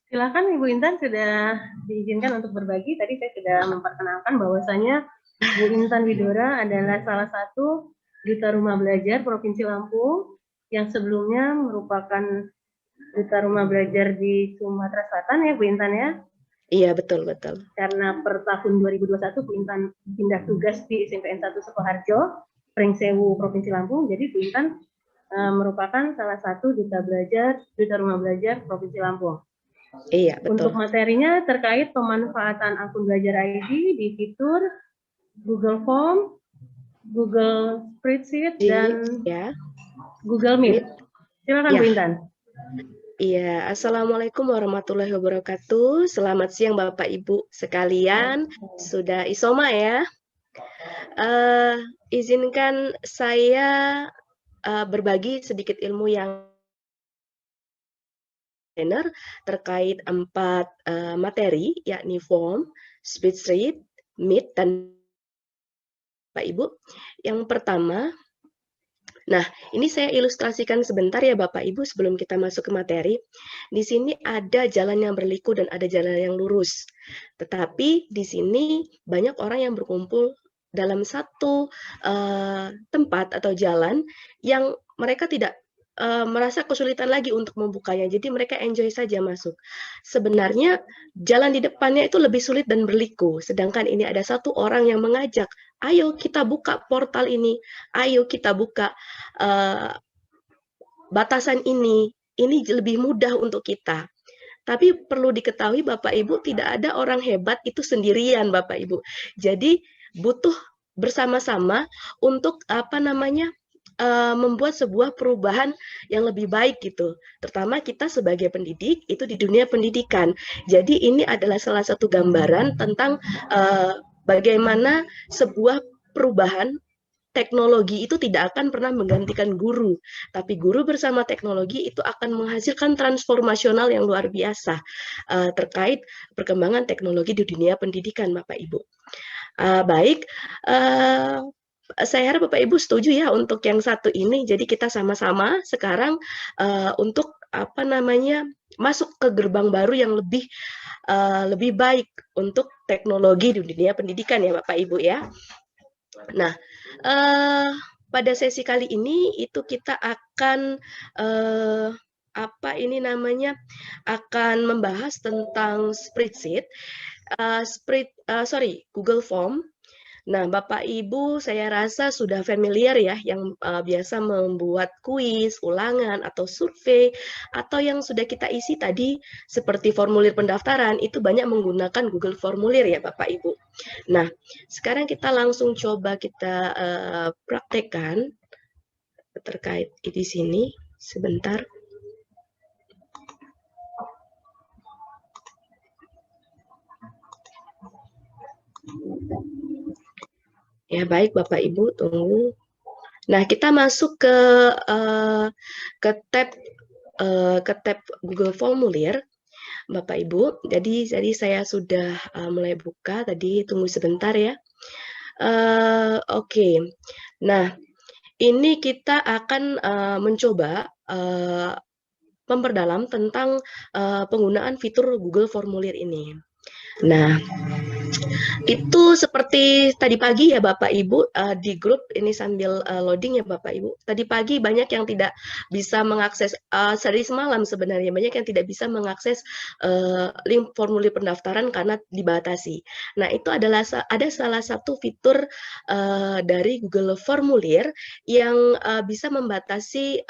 Silakan Ibu Intan, sudah diizinkan untuk berbagi. Tadi saya sudah memperkenalkan bahwasanya Bu Intan Widora adalah salah satu Duta Rumah Belajar Provinsi Lampung yang sebelumnya merupakan Duta Rumah Belajar di Sumatera Selatan ya Bu Intan ya. Iya, betul, betul. Karena per tahun 2021 Bu Intan pindah tugas di SMPN 1 Sukoharjo, Pringsewu, Provinsi Lampung. Jadi Bu Intan merupakan salah satu duta rumah belajar Provinsi Lampung. Iya, betul. Untuk materinya terkait pemanfaatan akun Belajar ID di fitur Google Form, Google Spreadsheet, dan Ya, Google Meet. Silakan ya. Bu Intan. Iya, Assalamualaikum warahmatullahi wabarakatuh. Selamat siang Bapak Ibu sekalian. Sudah isoma ya. Izinkan saya berbagi sedikit ilmu yang terkait 4 materi, yakni form, spreadsheet, meet, dan Bapak Ibu. Yang pertama, nah, ini saya ilustrasikan sebentar ya Bapak Ibu sebelum kita masuk ke materi. Di sini ada jalan yang berliku dan ada jalan yang lurus. Tetapi di sini banyak orang yang berkumpul dalam satu tempat atau jalan yang mereka tidak merasa kesulitan lagi untuk membukanya. Jadi mereka enjoy saja masuk. Sebenarnya jalan di depannya itu lebih sulit dan berliku. Sedangkan ini ada satu orang yang mengajak, ayo kita buka portal ini, ayo kita buka batasan ini lebih mudah untuk kita. Tapi perlu diketahui Bapak Ibu, tidak ada orang hebat itu sendirian Bapak Ibu. Jadi butuh bersama-sama untuk membuat sebuah perubahan yang lebih baik gitu. Terutama kita sebagai pendidik itu di dunia pendidikan. Jadi ini adalah salah satu gambaran tentang bagaimana sebuah perubahan teknologi itu tidak akan pernah menggantikan guru, tapi guru bersama teknologi itu akan menghasilkan transformasional yang luar biasa terkait perkembangan teknologi di dunia pendidikan, Bapak Ibu. Baik, saya harap Bapak Ibu setuju ya untuk yang satu ini. Jadi kita sama-sama sekarang untuk masuk ke gerbang baru yang lebih baik untuk teknologi di dunia pendidikan ya Bapak Ibu ya. Nah, pada sesi kali ini itu kita akan akan membahas tentang spreadsheet, Google Form. Nah, Bapak Ibu saya rasa sudah familiar ya yang biasa membuat kuis, ulangan, atau survei, atau yang sudah kita isi tadi seperti formulir pendaftaran, itu banyak menggunakan Google Formulir ya Bapak Ibu. Nah, sekarang kita langsung coba kita praktekkan terkait di sini sebentar. Ya, baik Bapak Ibu, tunggu. Nah, kita masuk ke tab Google Formulir, Bapak Ibu. Jadi saya sudah mulai buka. Tadi tunggu sebentar ya. Oke. Nah, ini kita akan mencoba memperdalam tentang penggunaan fitur Google Formulir ini. Nah, itu seperti tadi pagi ya Bapak Ibu di grup ini sambil loading ya Bapak Ibu. Tadi pagi banyak yang tidak bisa mengakses dari semalam sebenarnya banyak yang tidak bisa mengakses link formulir pendaftaran karena dibatasi. Nah, itu adalah ada salah satu fitur dari Google Formulir yang bisa membatasi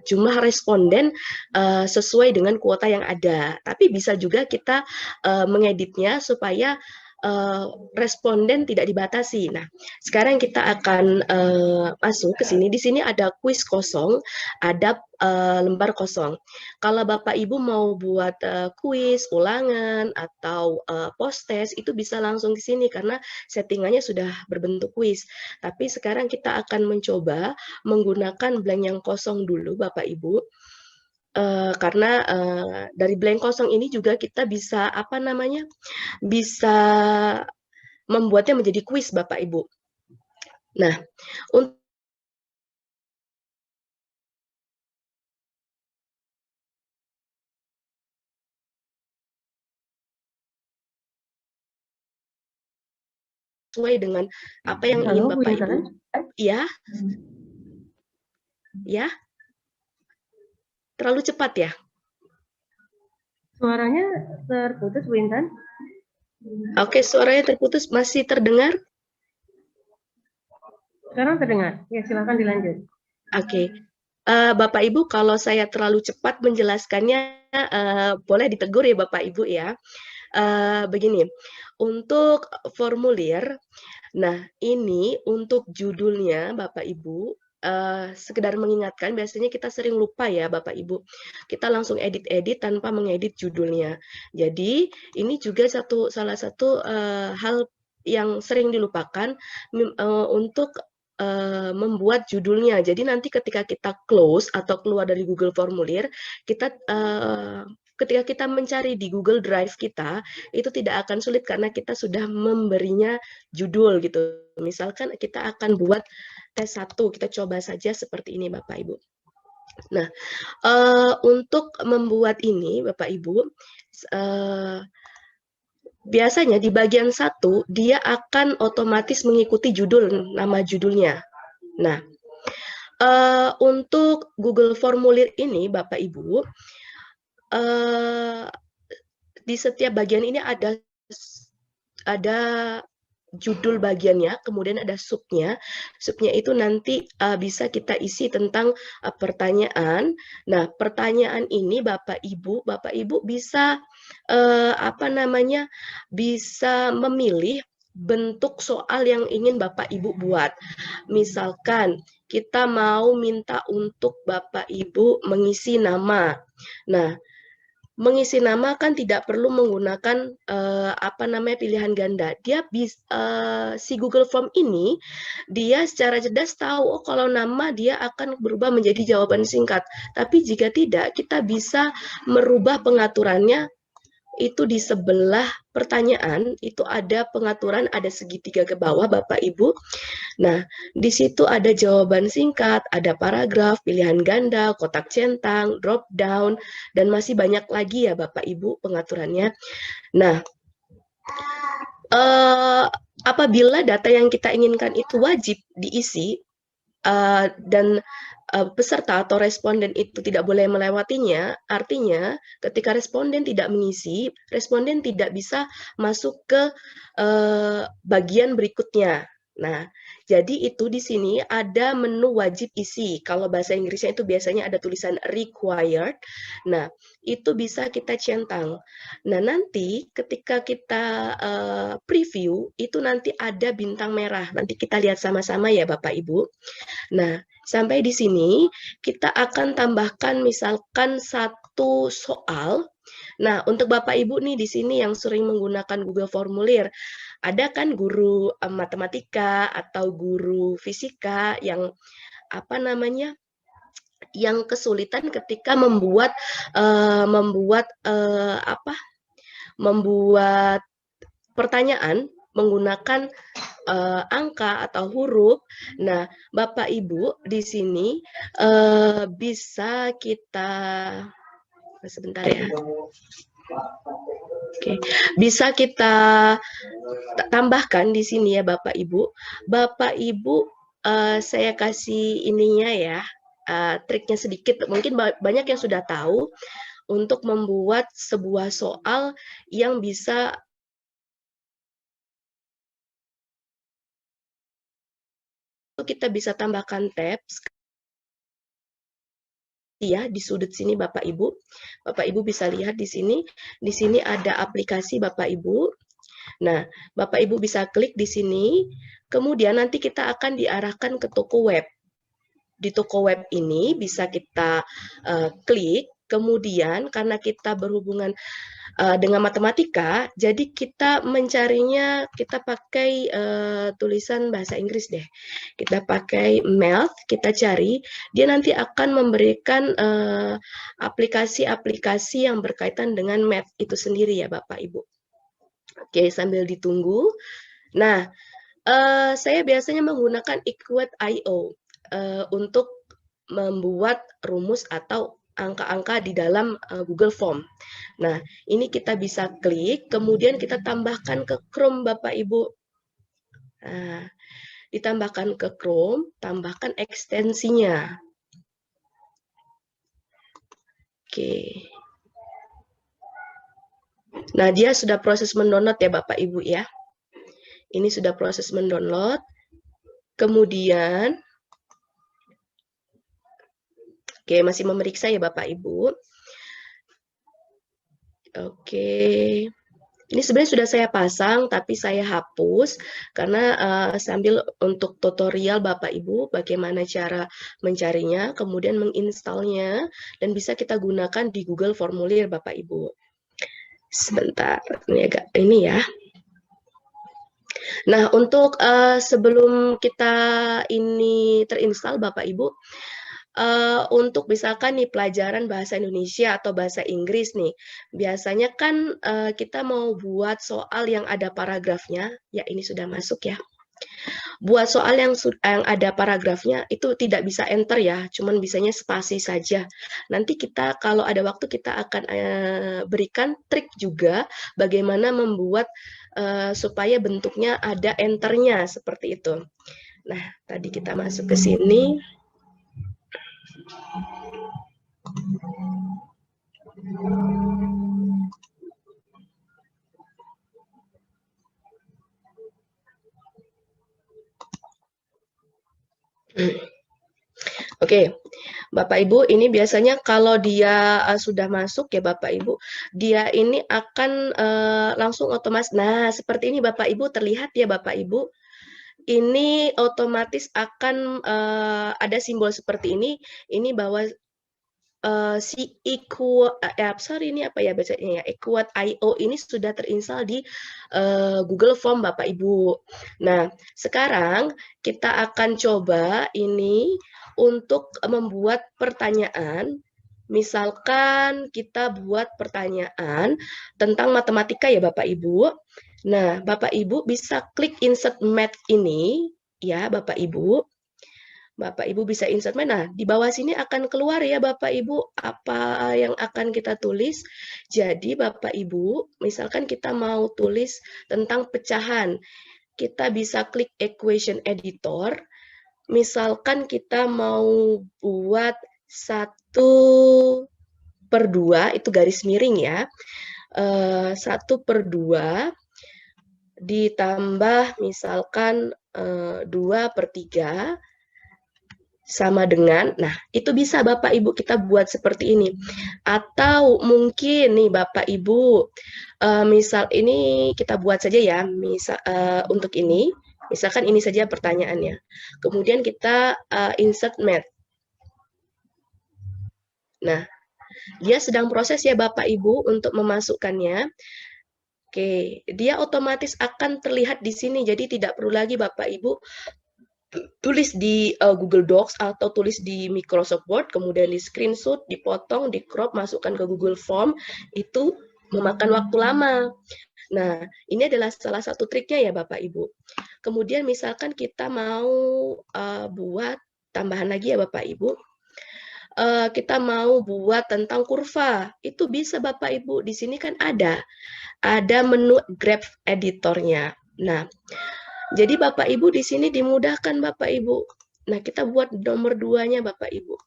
jumlah responden sesuai dengan kuota yang ada. Tapi bisa juga kita mengeditnya supaya responden tidak dibatasi. Nah, sekarang kita akan masuk ke sini. Di sini ada kuis kosong, ada lembar kosong. Kalau Bapak Ibu mau buat kuis, ulangan, atau post test, itu bisa langsung di sini karena settingannya sudah berbentuk kuis. Tapi sekarang kita akan mencoba menggunakan blank yang kosong dulu, Bapak Ibu. Karena dari blank kosong ini juga kita bisa bisa membuatnya menjadi kuis Bapak Ibu. Nah, untuk sesuai dengan apa yang ingin Halo, Bu Bapak Intan. Ibu. Ya, ya, terlalu cepat ya. Suaranya terputus, Bu Intan. Oke, suaranya terputus, masih terdengar? Sekarang terdengar. Ya, silakan dilanjut. Oke. Bapak Ibu, kalau saya terlalu cepat menjelaskannya, boleh ditegur ya Bapak Ibu ya. Begini, untuk formulir, nah ini untuk judulnya Bapak Ibu, sekedar mengingatkan, biasanya kita sering lupa ya Bapak Ibu. Kita langsung edit-edit tanpa mengedit judulnya. Jadi ini juga salah satu hal yang sering dilupakan untuk membuat judulnya. Jadi nanti ketika kita close atau keluar dari Google Formulir, kita ketika kita mencari di Google Drive kita, itu tidak akan sulit karena kita sudah memberinya judul gitu. Misalkan kita akan buat tes 1, kita coba saja seperti ini Bapak Ibu. Nah, untuk membuat ini Bapak Ibu, biasanya di bagian 1 dia akan otomatis mengikuti judul, nama judulnya. Nah, untuk Google Formulir ini Bapak Ibu, di setiap bagian ini ada judul bagiannya, kemudian ada subnya. Subnya itu nanti bisa kita isi tentang pertanyaan. Nah, pertanyaan ini Bapak Ibu bisa bisa memilih bentuk soal yang ingin Bapak Ibu buat. Misalkan kita mau minta untuk Bapak Ibu mengisi nama. Nah, mengisi nama kan tidak perlu menggunakan pilihan ganda. Si Google Form ini dia secara cerdas tahu kalau nama dia akan berubah menjadi jawaban singkat. Tapi jika tidak, kita bisa merubah pengaturannya. Itu di sebelah pertanyaan itu ada pengaturan, ada segitiga ke bawah Bapak Ibu. Nah, di situ ada jawaban singkat, ada paragraf, pilihan ganda, kotak centang, drop down, dan masih banyak lagi ya Bapak Ibu pengaturannya. Nah, apabila data yang kita inginkan itu wajib diisi dan peserta atau responden itu tidak boleh melewatinya, artinya ketika responden tidak mengisi, responden tidak bisa masuk ke bagian berikutnya. Nah, jadi itu di sini ada menu wajib isi. Kalau bahasa Inggrisnya itu biasanya ada tulisan required. Nah, itu bisa kita centang. Nah, nanti ketika kita preview, itu nanti ada bintang merah. Nanti kita lihat sama-sama ya Bapak Ibu. Nah, sampai di sini kita akan tambahkan misalkan satu soal. Nah, untuk Bapak Ibu nih di sini yang sering menggunakan Google Formulir, ada kan guru matematika atau guru fisika yang yang kesulitan ketika membuat pertanyaan menggunakan angka atau huruf. Nah, Bapak Ibu di sini bisa kita sebentar ya. Oke, bisa kita tambahkan di sini ya Bapak Ibu. Bapak Ibu, saya kasih ininya ya, triknya sedikit. Mungkin banyak yang sudah tahu untuk membuat sebuah soal yang bisa kita bisa tambahkan tabs ya di sudut sini Bapak Ibu. Bapak Ibu bisa lihat di sini. Di sini ada aplikasi Bapak Ibu. Nah, Bapak Ibu bisa klik di sini. Kemudian nanti kita akan diarahkan ke toko web. Di toko web ini bisa kita klik. Kemudian karena kita berhubungan dengan matematika, jadi kita mencarinya, kita pakai tulisan bahasa Inggris deh. Kita pakai math, kita cari, dia nanti akan memberikan aplikasi-aplikasi yang berkaitan dengan math itu sendiri ya Bapak Ibu. Oke, sambil ditunggu. Nah, saya biasanya menggunakan Equate.io untuk membuat rumus atau angka-angka di dalam Google Form. Nah, ini kita bisa klik, kemudian kita tambahkan ke Chrome Bapak Ibu. Nah, ditambahkan ke Chrome, tambahkan ekstensinya. Oke. Nah, dia sudah proses mendownload ya Bapak Ibu ya. Ini sudah proses mendownload. Kemudian, oke, masih memeriksa ya Bapak Ibu. Oke. Ini sebenarnya sudah saya pasang, tapi saya hapus karena sambil untuk tutorial Bapak Ibu bagaimana cara mencarinya, kemudian menginstalnya, dan bisa kita gunakan di Google Formulir Bapak Ibu. Sebentar, ini ya. Nah, untuk sebelum kita ini terinstall Bapak Ibu, untuk misalkan nih pelajaran bahasa Indonesia atau bahasa Inggris nih, biasanya kan kita mau buat soal yang ada paragrafnya, ya ini sudah masuk ya. Buat soal yang ada paragrafnya itu tidak bisa enter ya, cuman bisanya spasi saja. Nanti kita kalau ada waktu kita akan berikan trik juga bagaimana membuat supaya bentuknya ada enternya seperti itu. Nah, tadi kita masuk ke sini. Oke, Bapak Ibu, ini biasanya kalau dia sudah masuk ya Bapak Ibu, dia ini akan langsung otomatis. Nah, seperti ini Bapak Ibu, terlihat ya Bapak Ibu. Ini otomatis akan ada simbol seperti ini bahwa si sorry ini apa ya bacanya ya, Equate.io ini sudah terinstall di Google Form Bapak Ibu. Nah, sekarang kita akan coba ini untuk membuat pertanyaan. Misalkan kita buat pertanyaan tentang matematika ya Bapak Ibu. Nah, Bapak Ibu bisa klik insert math ini ya Bapak Ibu. Bapak Ibu bisa insert mana? Di bawah sini akan keluar ya Bapak Ibu apa yang akan kita tulis. Jadi Bapak Ibu, misalkan kita mau tulis tentang pecahan, kita bisa klik equation editor. Misalkan kita mau buat 1/2 itu garis miring ya. 1/2 ditambah misalkan 2/3 sama dengan, nah itu bisa Bapak Ibu kita buat seperti ini. Atau mungkin nih Bapak Ibu, misal ini kita buat saja ya, misal untuk ini, misalkan ini saja pertanyaannya. Kemudian kita insert math. Nah, dia sedang proses ya Bapak Ibu untuk memasukkannya. Oke, dia otomatis akan terlihat di sini, jadi tidak perlu lagi Bapak Ibu tulis di Google Docs atau tulis di Microsoft Word, kemudian di screenshot, dipotong, di crop, masukkan ke Google Form, itu memakan waktu lama. Nah, ini adalah salah satu triknya ya Bapak Ibu. Kemudian misalkan kita mau buat tambahan lagi ya Bapak Ibu, kita mau buat tentang kurva, itu bisa Bapak Ibu, di sini kan ada menu graph editornya. Nah, jadi Bapak Ibu di sini dimudahkan Bapak Ibu. Nah, kita buat nomor 2-nya Bapak Ibu.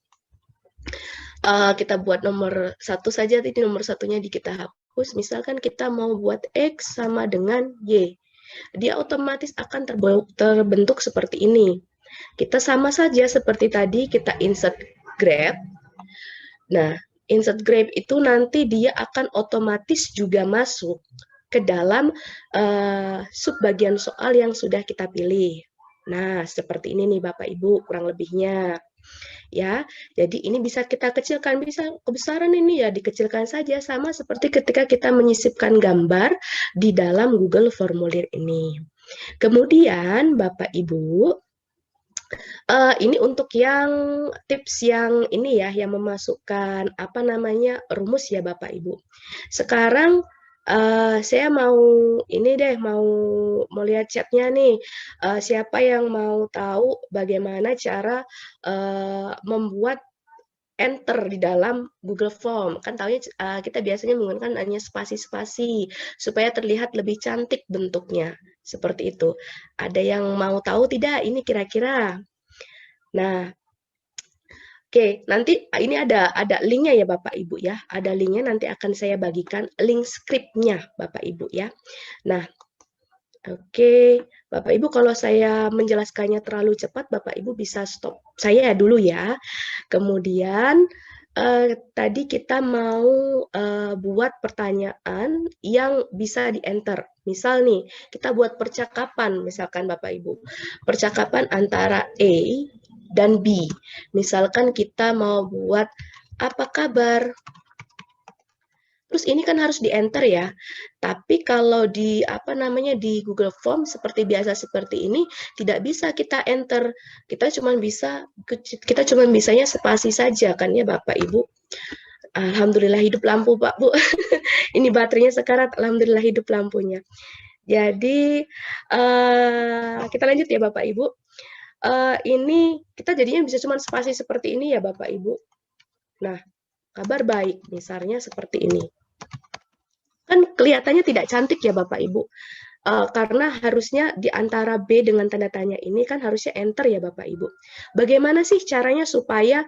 Kita buat nomor 1 saja, jadi nomor 1-nya kita hapus. Misalkan kita mau buat X sama dengan Y. Dia otomatis akan terbentuk seperti ini. Kita sama saja seperti tadi, kita insert graph. Nah, insert graph itu nanti dia akan otomatis juga masuk ke dalam subbagian soal yang sudah kita pilih. Nah, seperti ini nih Bapak Ibu, kurang lebihnya. Ya, jadi ini bisa kita kecilkan, bisa kebesaran ini ya dikecilkan saja, sama seperti ketika kita menyisipkan gambar di dalam Google Formulir ini. Kemudian Bapak Ibu, ini untuk yang tips yang ini ya, yang memasukkan apa namanya rumus ya Bapak Ibu. Sekarang saya mau ini deh, mau lihat chatnya nih. Siapa yang mau tahu bagaimana cara membuat enter di dalam Google Form? Kan tahunya kita biasanya menggunakan hanya spasi-spasi supaya terlihat lebih cantik bentuknya. Seperti itu. Ada yang mau tahu tidak ini kira-kira? Nah, oke, nanti ini ada linknya ya Bapak Ibu ya. Ada linknya, nanti akan saya bagikan link skripnya Bapak Ibu ya. Nah, oke, Bapak Ibu kalau saya menjelaskannya terlalu cepat, Bapak Ibu bisa stop saya dulu ya. Kemudian tadi kita mau buat pertanyaan yang bisa di-enter. Misal nih, kita buat percakapan, misalkan Bapak Ibu. Percakapan antara A dan B. Misalkan kita mau buat apa kabar? Terus ini kan harus di-enter ya. Tapi kalau di di Google Form seperti biasa seperti ini tidak bisa kita enter. Kita cuma bisanya spasi saja kan ya Bapak Ibu. Alhamdulillah hidup lampu Pak Bu. Ini baterainya sekarat, alhamdulillah hidup lampunya. Jadi kita lanjut ya Bapak Ibu. Ini kita jadinya bisa cuma spasi seperti ini ya Bapak Ibu. Nah, kabar baik misalnya seperti ini. Kan kelihatannya tidak cantik ya Bapak Ibu. Karena harusnya di antara B dengan tanda tanya ini kan harusnya enter ya Bapak Ibu. Bagaimana sih caranya supaya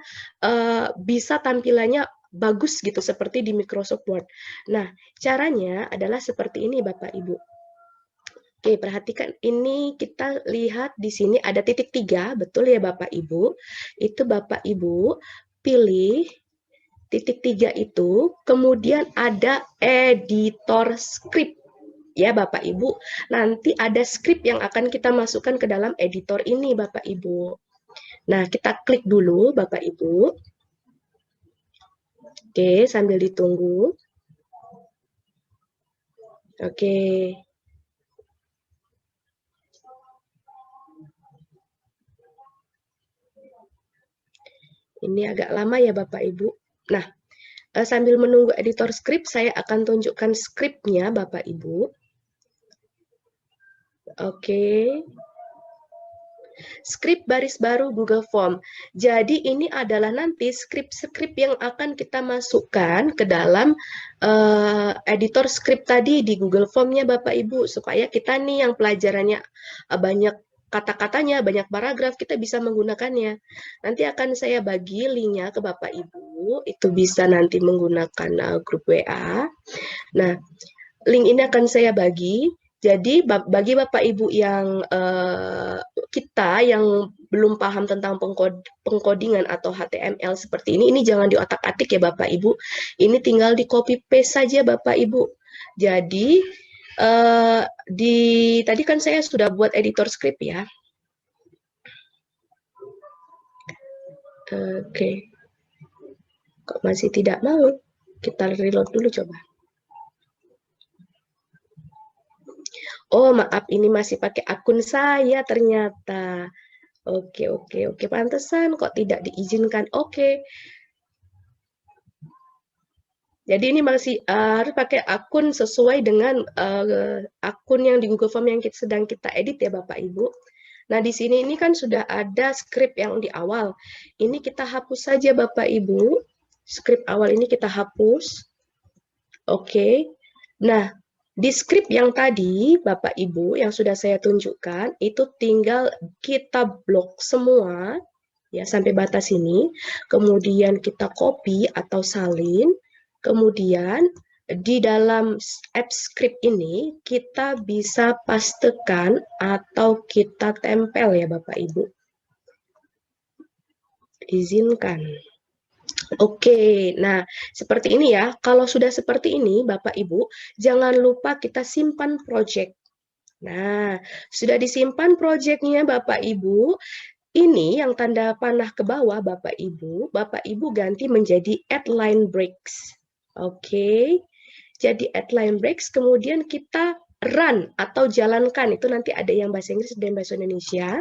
bisa tampilannya bagus gitu seperti di Microsoft Word. Nah, caranya adalah seperti ini Bapak Ibu. Oke, perhatikan ini kita lihat di sini ada titik 3, betul ya Bapak Ibu. Itu Bapak Ibu pilih titik 3 itu, kemudian ada editor script. Ya Bapak Ibu, nanti ada script yang akan kita masukkan ke dalam editor ini Bapak Ibu. Nah, kita klik dulu Bapak Ibu. Oke, sambil ditunggu. Oke. Ini agak lama ya Bapak Ibu. Nah, sambil menunggu editor script, saya akan tunjukkan scriptnya Bapak Ibu. Oke. Script baris baru Google Form. Jadi ini adalah nanti script-script yang akan kita masukkan ke dalam editor script tadi di Google Form-nya Bapak Ibu, supaya kita nih yang pelajarannya banyak kata-katanya, banyak paragraf, kita bisa menggunakannya. Nanti akan saya bagi linknya ke Bapak Ibu, itu bisa nanti menggunakan grup WA. Nah, link ini akan saya bagi. Jadi bagi Bapak Ibu yang kita yang belum paham tentang pengkodingan atau HTML seperti ini jangan diotak-atik ya Bapak Ibu. Ini tinggal di copy paste saja Bapak Ibu. Jadi tadi kan saya sudah buat editor script ya. Oke. Kok masih tidak mau? Kita reload dulu coba. Oh, maaf, ini masih pakai akun saya ternyata. Oke. Pantesan kok tidak diizinkan. Oke. Jadi ini masih harus pakai akun sesuai dengan akun yang di Google Form yang sedang kita edit ya Bapak Ibu. Nah, di sini ini kan sudah ada script yang di awal. Ini kita hapus saja Bapak Ibu. Script awal ini kita hapus. Oke. Nah, di script yang tadi, Bapak Ibu, yang sudah saya tunjukkan, itu tinggal kita blok semua, ya sampai batas ini. Kemudian kita copy atau salin. Kemudian di dalam app script ini, kita bisa pastekan atau kita tempel ya Bapak Ibu. Izinkan. Oke, nah seperti ini ya. Kalau sudah seperti ini, Bapak Ibu, jangan lupa kita simpan project. Nah, sudah disimpan projectnya Bapak Ibu. Ini yang tanda panah ke bawah Bapak Ibu ganti menjadi add line breaks. Oke, jadi add line breaks, kemudian kita run atau jalankan. Itu nanti ada yang bahasa Inggris dan bahasa Indonesia.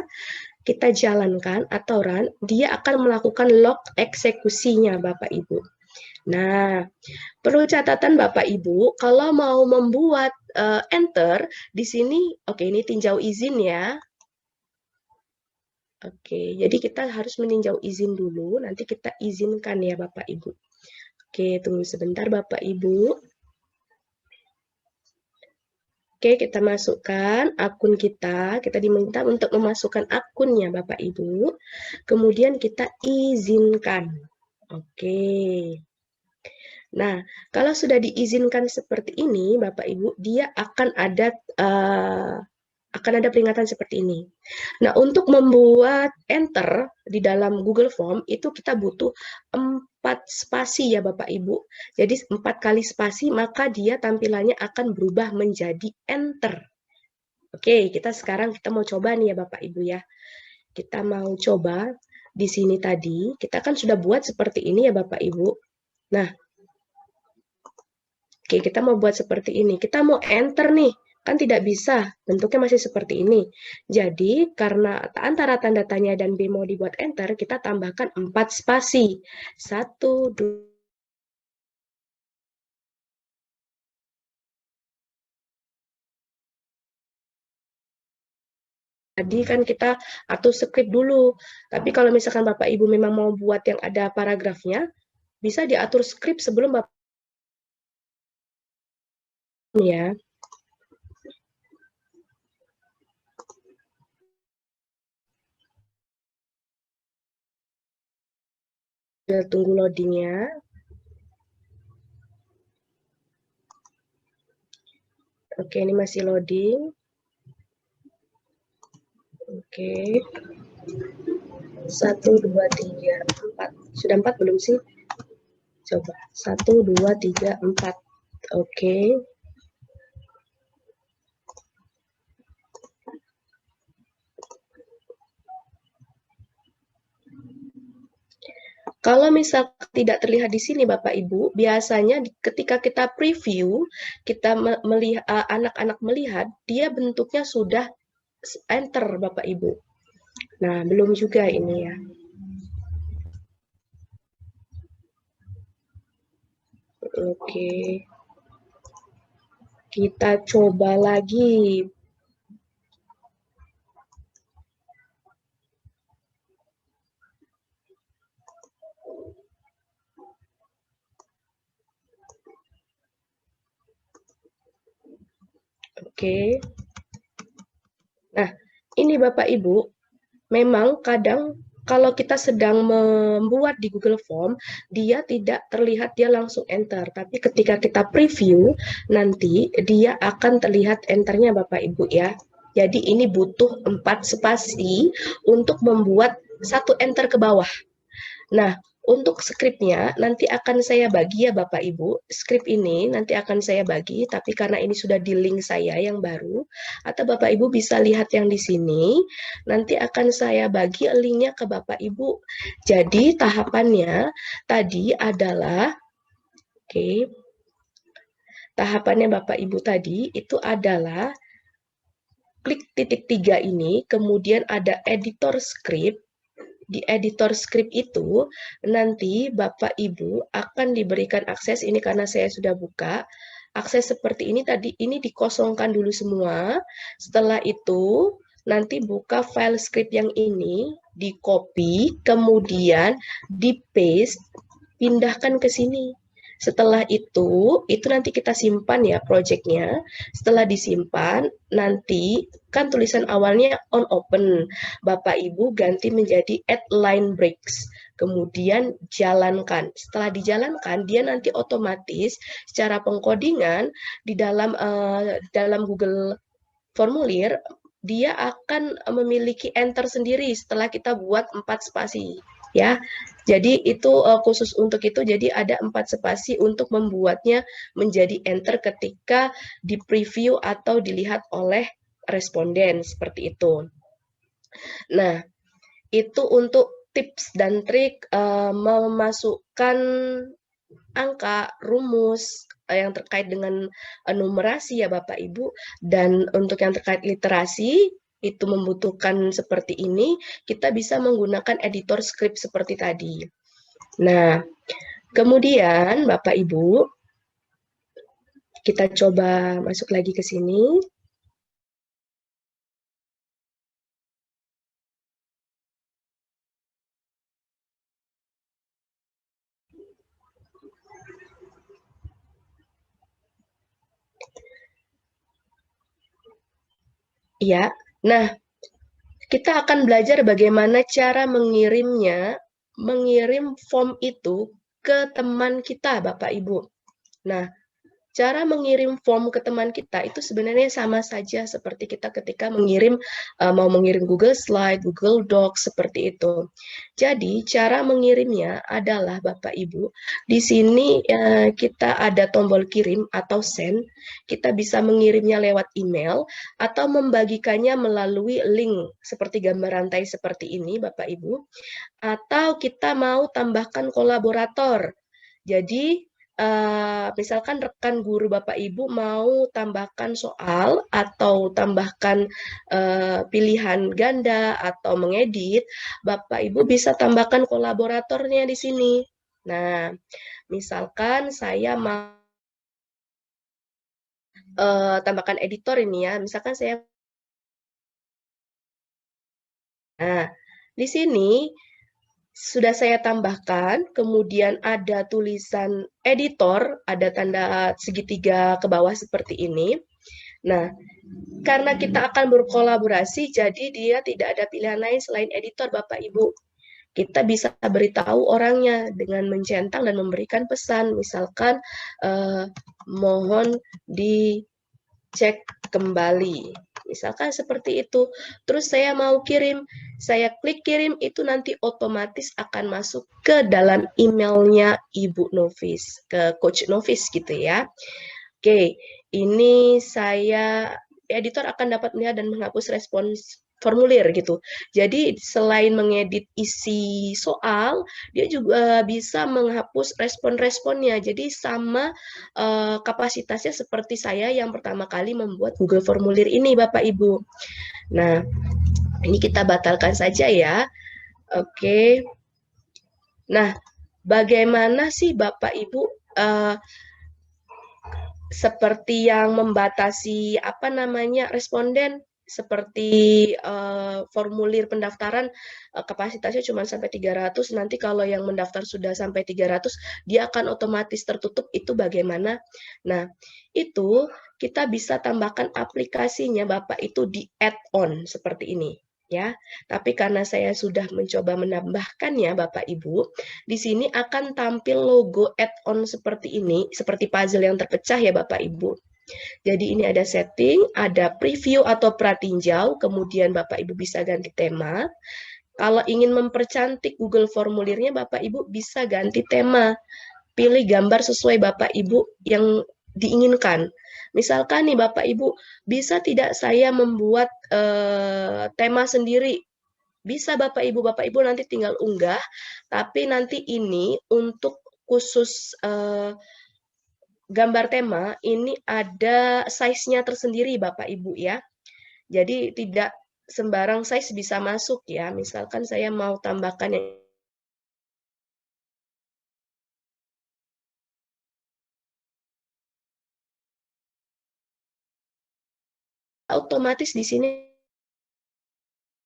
Kita jalankan atau run, dia akan melakukan log eksekusinya Bapak Ibu. Nah, perlu catatan Bapak Ibu, kalau mau membuat enter, di sini, oke ini tinjau izin ya. Oke, jadi kita harus meninjau izin dulu, nanti kita izinkan ya Bapak Ibu. Oke, tunggu sebentar Bapak Ibu. Oke, kita masukkan akun kita. Kita diminta untuk memasukkan akunnya Bapak Ibu. Kemudian kita izinkan. Oke. Nah, kalau sudah diizinkan seperti ini, Bapak Ibu, dia akan ada peringatan seperti ini. Nah, untuk membuat enter di dalam Google Form itu kita butuh 4 spasi ya Bapak Ibu. Jadi 4 kali spasi maka dia tampilannya akan berubah menjadi enter. Oke, kita mau coba nih ya Bapak Ibu ya. Kita mau coba di sini tadi, kita kan sudah buat seperti ini ya Bapak Ibu. Nah, oke, kita mau buat seperti ini. Kita mau enter nih, kan tidak bisa. Bentuknya masih seperti ini. Jadi, karena antara tanda tanya dan B mau dibuat enter, kita tambahkan 4 spasi. 1, 2, tadi kan kita atur script dulu. Tapi kalau misalkan Bapak Ibu memang mau buat yang ada paragrafnya, bisa diatur script sebelum Bapak ya. Kita tunggu loadingnya. Oke, ini masih loading. Oke. 1, 2, 3, 4. Sudah 4 belum sih? Coba. 1, 2, 3, 4. Oke. Kalau misal tidak terlihat di sini Bapak Ibu, biasanya ketika kita preview, kita melihat anak-anak melihat, dia bentuknya sudah enter Bapak Ibu. Nah, belum juga ini ya. Oke. Kita coba lagi. Oke. Nah, ini Bapak Ibu, memang kadang kalau kita sedang membuat di Google Form, dia tidak terlihat dia langsung enter. Tapi ketika kita preview, nanti dia akan terlihat enternya Bapak Ibu ya. Jadi ini butuh 4 spasi untuk membuat satu enter ke bawah. Nah, untuk skripnya nanti akan saya bagi ya Bapak Ibu. Skrip ini nanti akan saya bagi, tapi karena ini sudah di link saya yang baru, atau Bapak Ibu bisa lihat yang di sini, nanti akan saya bagi linknya ke Bapak Ibu. Jadi tahapannya tadi adalah, oke, tahapannya Bapak Ibu tadi itu adalah klik titik 3 ini, kemudian ada editor script. Di editor script itu nanti Bapak Ibu akan diberikan akses, ini karena saya sudah buka, akses seperti ini tadi, ini dikosongkan dulu semua. Setelah itu nanti buka file script yang ini, di copy, kemudian di paste, pindahkan ke sini. Setelah itu nanti kita simpan ya projectnya. Setelah disimpan, nanti kan tulisan awalnya on open. Bapak Ibu ganti menjadi add line breaks. Kemudian jalankan. Setelah dijalankan, dia nanti otomatis secara pengkodingan di dalam Google Formulir, dia akan memiliki enter sendiri setelah kita buat 4 spasi. Ya, jadi itu khusus untuk itu. Jadi ada 4 spasi untuk membuatnya menjadi enter ketika di preview atau dilihat oleh responden seperti itu. Nah, itu untuk tips dan trik memasukkan angka, rumus yang terkait dengan numerasi ya Bapak Ibu, dan untuk yang terkait literasi itu membutuhkan seperti ini, kita bisa menggunakan editor script seperti tadi. Nah, kemudian Bapak Ibu, kita coba masuk lagi ke sini. Ya, nah kita akan belajar bagaimana cara mengirim form itu ke teman kita, Bapak Ibu. Nah, cara mengirim form ke teman kita itu sebenarnya sama saja seperti kita ketika mau mengirim Google Slide, Google Docs seperti itu. Jadi cara mengirimnya adalah Bapak Ibu, di sini kita ada tombol kirim atau send. Kita bisa mengirimnya lewat email atau membagikannya melalui link seperti gambar rantai seperti ini Bapak Ibu. Atau kita mau tambahkan kolaborator. Jadi misalkan rekan guru Bapak Ibu mau tambahkan soal atau tambahkan pilihan ganda atau mengedit, Bapak Ibu bisa tambahkan kolaboratornya di sini. Nah, misalkan saya mau tambahkan editor ini ya, misalkan saya. Nah, di sini sudah saya tambahkan, kemudian ada tulisan editor, ada tanda segitiga ke bawah seperti ini. Nah, karena kita akan berkolaborasi, jadi dia tidak ada pilihan lain selain editor, Bapak Ibu. Kita bisa beritahu orangnya dengan mencentang dan memberikan pesan, misalkan mohon dicek kembali. Misalkan seperti itu. Terus saya mau kirim, saya klik kirim, itu nanti otomatis akan masuk ke dalam emailnya Ibu Novis, ke Coach Novis gitu ya. Oke, ini editor akan dapat melihat dan menghapus respons formulir gitu. Jadi selain mengedit isi soal, dia juga bisa menghapus respon-responnya. Jadi sama kapasitasnya seperti saya yang pertama kali membuat Google Formulir ini, Bapak Ibu. Nah, ini kita batalkan saja ya. Oke. Nah, bagaimana sih Bapak Ibu seperti yang membatasi responden seperti formulir pendaftaran kapasitasnya cuma sampai 300, nanti kalau yang mendaftar sudah sampai 300 dia akan otomatis tertutup, itu bagaimana? Nah, itu kita bisa tambahkan aplikasinya Bapak itu di add-on seperti ini ya. Tapi karena saya sudah mencoba menambahkannya Bapak Ibu, di sini akan tampil logo add-on seperti ini, seperti puzzle yang terpecah ya Bapak Ibu. Jadi ini ada setting, ada preview atau pratinjau, kemudian Bapak Ibu bisa ganti tema. Kalau ingin mempercantik Google Formulirnya, Bapak Ibu bisa ganti tema. Pilih gambar sesuai Bapak Ibu yang diinginkan. Misalkan nih Bapak Ibu, bisa tidak saya membuat tema sendiri? Bisa Bapak Ibu nanti tinggal unggah, tapi nanti ini untuk khusus gambar tema, ini ada size-nya tersendiri Bapak Ibu ya. Jadi tidak sembarang size bisa masuk ya. Misalkan saya mau tambahkan yang otomatis di sini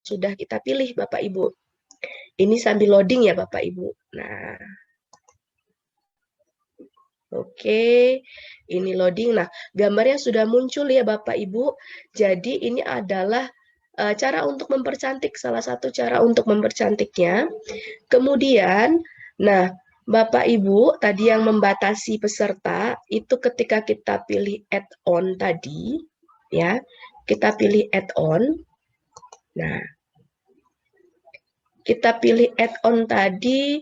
sudah kita pilih Bapak Ibu. Ini sambil loading ya Bapak Ibu. Nah, oke, ini loading. Nah, gambarnya sudah muncul ya Bapak Ibu. Jadi ini adalah cara untuk mempercantik, salah satu cara untuk mempercantiknya. Kemudian, nah, Bapak Ibu tadi yang membatasi peserta itu ketika kita pilih add-on tadi, ya, kita pilih add-on. Nah, kita pilih add-on tadi,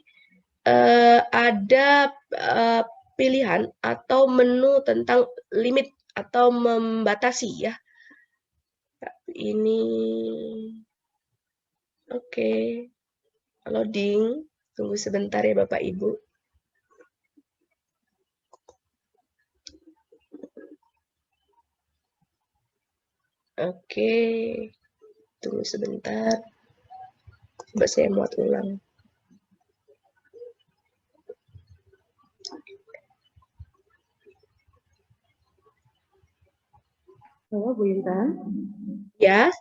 ada pilihan atau menu tentang limit atau membatasi ya. Ini oke. Loading. Tunggu sebentar ya Bapak Ibu. Oke. Tunggu sebentar. Coba saya muat ulang. Halo Bu Intan. Ya.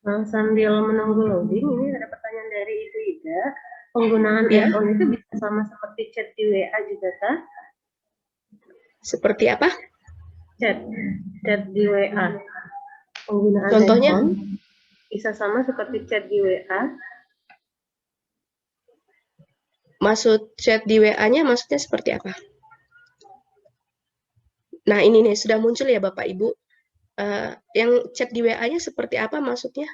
Sambil menunggu loading, ini ada pertanyaan dari Ibu Ida. Penggunaan Ya. add-on itu bisa sama seperti chat di WA juga kah? Seperti apa? Chat di WA. penggunaan Contohnya? handphone bisa sama seperti chat di WA. Maksud chat di WA-nya maksudnya seperti apa? Nah, ini nih sudah muncul ya Bapak Ibu. Yang chat di WA-nya seperti apa maksudnya?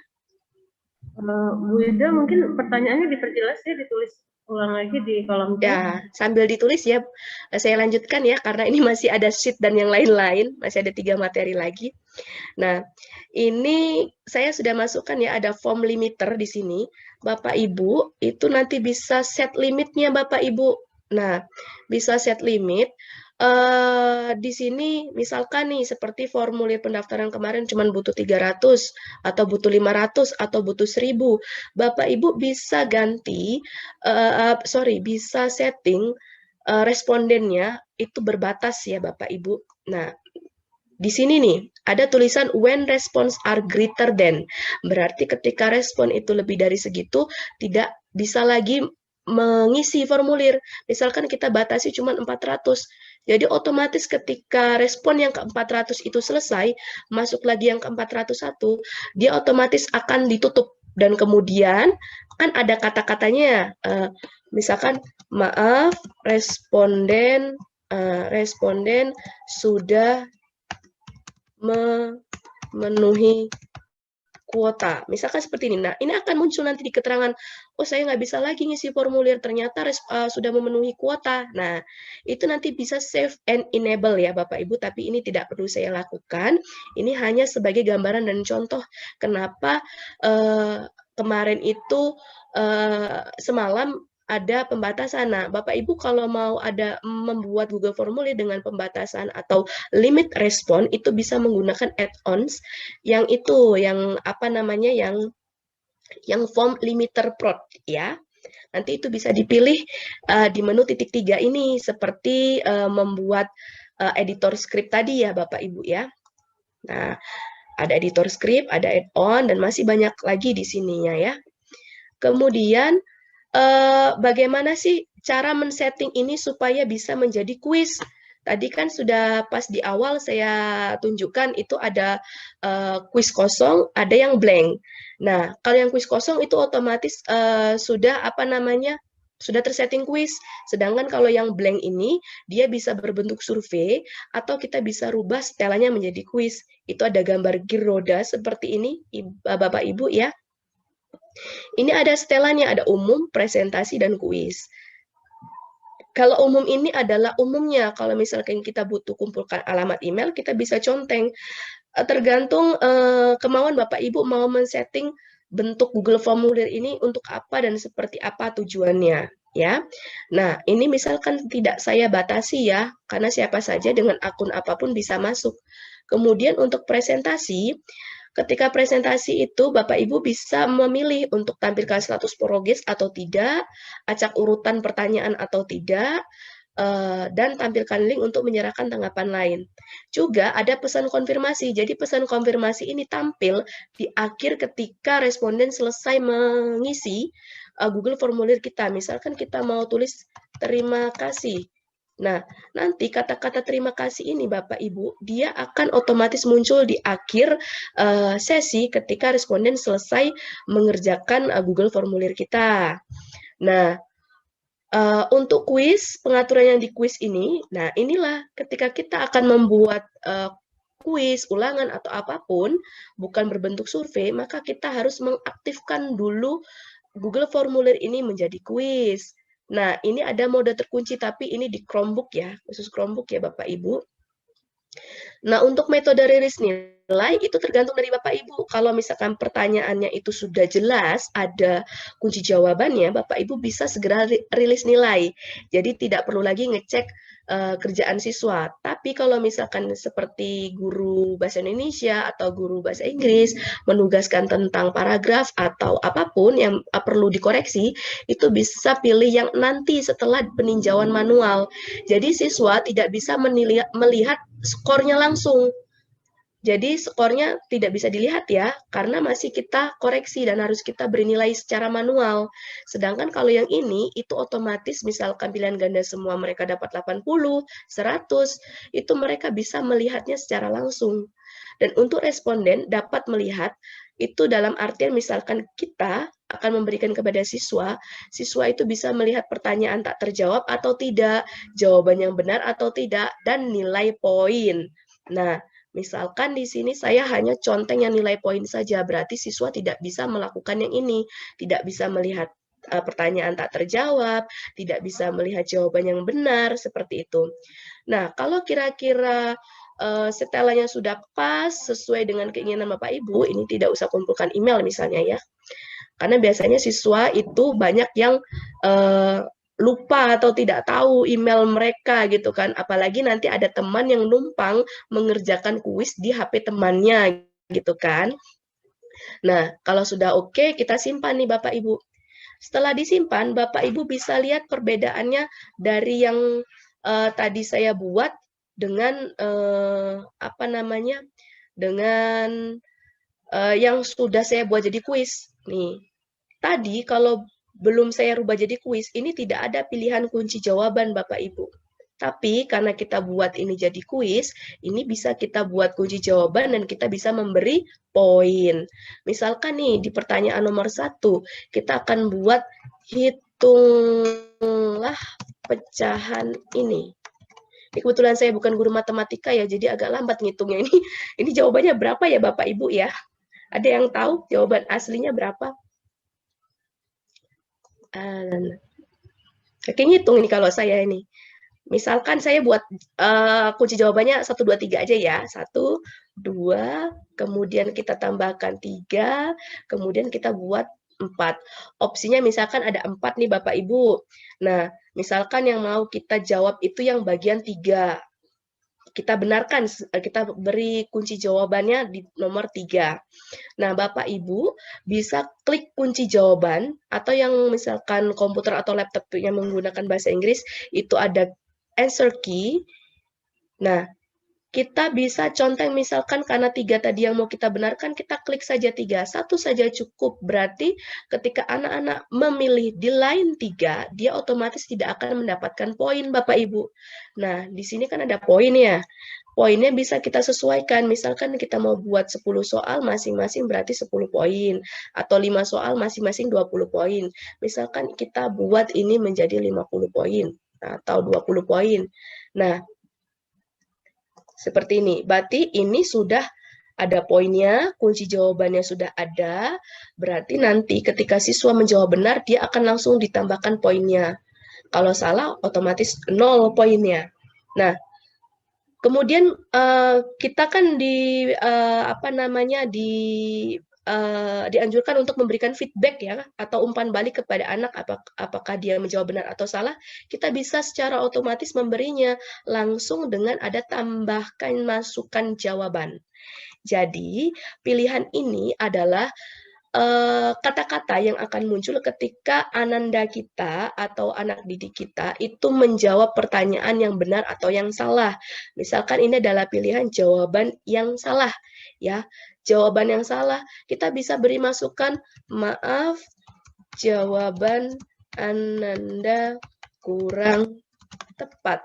Bu Ida mungkin pertanyaannya diperjelas ya, ditulis ulang lagi di kolom chat. Ya, sambil ditulis ya, saya lanjutkan ya, karena ini masih ada sheet dan yang lain-lain, masih ada 3 materi lagi. Nah, ini saya sudah masukkan ya, ada form limiter di sini. Bapak Ibu, itu nanti bisa set limitnya Bapak Ibu. Nah, bisa set limit. Di sini misalkan nih, seperti formulir pendaftaran kemarin cuma butuh 300, atau butuh 500, atau butuh 1000. Bapak Ibu bisa ganti, bisa setting respondennya itu berbatas ya Bapak Ibu. Nah, di sini nih, ada tulisan when response are greater than. Berarti ketika respon itu lebih dari segitu, tidak bisa lagi mengisi formulir. Misalkan kita batasi cuma 400. Jadi otomatis ketika respon yang ke-400 itu selesai, masuk lagi yang ke-401, dia otomatis akan ditutup. Dan kemudian kan ada kata-katanya, misalkan maaf, responden sudah memenuhi kuota. Misalkan seperti ini. Nah, ini akan muncul nanti di keterangan, oh saya nggak bisa lagi ngisi formulir, ternyata sudah memenuhi kuota. Nah, itu nanti bisa save and enable ya Bapak Ibu, tapi ini tidak perlu saya lakukan. Ini hanya sebagai gambaran dan contoh kenapa kemarin itu semalam ada pembatasan. Nah, Bapak Ibu kalau mau ada membuat Google Formulir dengan pembatasan atau limit respon itu bisa menggunakan add-ons yang itu yang apa namanya yang form limiter prod ya. Nanti itu bisa dipilih di menu titik 3 ini seperti membuat editor script tadi ya Bapak Ibu ya. Nah, ada editor script, ada add-on dan masih banyak lagi di sininya ya. Kemudian bagaimana sih cara men-setting ini supaya bisa menjadi kuis? Tadi kan sudah pas di awal saya tunjukkan itu ada kuis kosong, ada yang blank. Nah, kalau yang kuis kosong itu otomatis sudah apa namanya? Sudah tersetting kuis. Sedangkan kalau yang blank ini dia bisa berbentuk survei atau kita bisa rubah setelannya menjadi kuis. Itu ada gambar gear roda seperti ini, Bapak Ibu ya. Ini ada setelannya, ada umum, presentasi, dan kuis. Kalau umum ini adalah umumnya, kalau misalkan kita butuh kumpulkan alamat email, kita bisa conteng. Tergantung kemauan Bapak Ibu mau men-setting bentuk Google Formulir ini untuk apa dan seperti apa tujuannya. Ya, nah ini misalkan tidak saya batasi ya, karena siapa saja dengan akun apapun bisa masuk. Kemudian untuk presentasi, ketika presentasi itu Bapak Ibu bisa memilih untuk tampilkan status progres atau tidak, acak urutan pertanyaan atau tidak, dan tampilkan link untuk menyerahkan tanggapan lain. Juga ada pesan konfirmasi. Jadi pesan konfirmasi ini tampil di akhir ketika responden selesai mengisi Google Formulir kita. Misalkan kita mau tulis terima kasih. Nah, nanti kata-kata terima kasih ini Bapak Ibu, dia akan otomatis muncul di akhir sesi ketika responden selesai mengerjakan Google Formulir kita. Nah, untuk kuis, pengaturan yang di kuis ini, nah inilah ketika kita akan membuat kuis, ulangan, atau apapun, bukan berbentuk survei, maka kita harus mengaktifkan dulu Google Formulir ini menjadi kuis. Nah, ini ada mode terkunci, tapi ini di Chromebook ya, khusus Chromebook ya Bapak Ibu. Nah, untuk metode rilis nilai itu tergantung dari Bapak Ibu. Kalau misalkan pertanyaannya itu sudah jelas, ada kunci jawabannya, Bapak Ibu bisa segera rilis nilai. Jadi tidak perlu lagi ngecek kerjaan siswa. Tapi kalau misalkan seperti guru bahasa Indonesia atau guru bahasa Inggris menugaskan tentang paragraf atau apapun yang perlu dikoreksi, itu bisa pilih yang nanti setelah peninjauan manual. Jadi siswa tidak bisa melihat skornya langsung. Jadi skornya tidak bisa dilihat ya, karena masih kita koreksi dan harus kita beri nilai secara manual. Sedangkan kalau yang ini, itu otomatis misalkan pilihan ganda semua mereka dapat 80, 100, itu mereka bisa melihatnya secara langsung. Dan untuk responden dapat melihat itu dalam artian misalkan kita akan memberikan kepada siswa, siswa itu bisa melihat pertanyaan tak terjawab atau tidak, jawaban yang benar atau tidak, dan nilai poin. Nah, misalkan di sini saya hanya conteng yang nilai poin saja, berarti siswa tidak bisa melakukan yang ini, tidak bisa melihat pertanyaan tak terjawab, tidak bisa melihat jawaban yang benar, seperti itu. Nah, kalau kira-kira setelannya sudah pas, sesuai dengan keinginan Bapak Ibu, ini tidak usah kumpulkan email misalnya ya. Karena biasanya siswa itu banyak yang lupa atau tidak tahu email mereka gitu kan. Apalagi nanti ada teman yang numpang mengerjakan kuis di HP temannya gitu kan. Nah, kalau sudah oke, kita simpan nih Bapak Ibu. Setelah disimpan, Bapak Ibu bisa lihat perbedaannya dari yang tadi saya buat dengan apa namanya? Dengan yang sudah saya buat jadi kuis. Nih, tadi kalau belum saya rubah jadi kuis, ini tidak ada pilihan kunci jawaban Bapak Ibu. Tapi karena kita buat ini jadi kuis, ini bisa kita buat kunci jawaban dan kita bisa memberi poin. Misalkan nih di pertanyaan nomor 1, kita akan buat hitunglah pecahan ini. Ini kebetulan saya bukan guru matematika ya, jadi agak lambat ngitungnya ini. Ini jawabannya berapa ya Bapak Ibu ya? Ada yang tahu jawaban aslinya berapa? Oke, ngitung ini kalau saya ini. Misalkan saya buat kunci jawabannya 1, 2, 3 aja ya. 1, 2, kemudian kita tambahkan 3, kemudian kita buat 4. Opsinya misalkan ada 4 nih Bapak Ibu. Nah, misalkan yang mau kita jawab itu yang bagian 3. Kita benarkan, kita beri kunci jawabannya di nomor 3. Nah, Bapak Ibu bisa klik kunci jawaban atau yang misalkan komputer atau laptop yang menggunakan bahasa Inggris itu ada answer key. Nah, kita bisa conteng misalkan karena 3 tadi yang mau kita benarkan, kita klik saja 3. 1 saja cukup. Berarti ketika anak-anak memilih di line 3, dia otomatis tidak akan mendapatkan poin Bapak Ibu. Nah, di sini kan ada poin ya. Poinnya bisa kita sesuaikan. Misalkan kita mau buat 10 soal masing-masing berarti 10 poin. Atau 5 soal masing-masing 20 poin. Misalkan kita buat ini menjadi 50 poin. Atau 20 poin. Nah, seperti ini. Berarti ini sudah ada poinnya, kunci jawabannya sudah ada. Berarti nanti ketika siswa menjawab benar, dia akan langsung ditambahkan poinnya. Kalau salah, otomatis 0 poinnya. Nah, kemudian kita kan dianjurkan untuk memberikan feedback ya atau umpan balik kepada anak apakah dia menjawab benar atau salah. Kita bisa secara otomatis memberinya langsung dengan ada tambahkan masukan jawaban. Jadi pilihan ini adalah kata-kata yang akan muncul ketika ananda kita atau anak didik kita itu menjawab pertanyaan yang benar atau yang salah. Misalkan ini adalah pilihan jawaban yang salah, ya. Jawaban yang salah, kita bisa beri masukan, maaf, jawaban Ananda kurang tepat.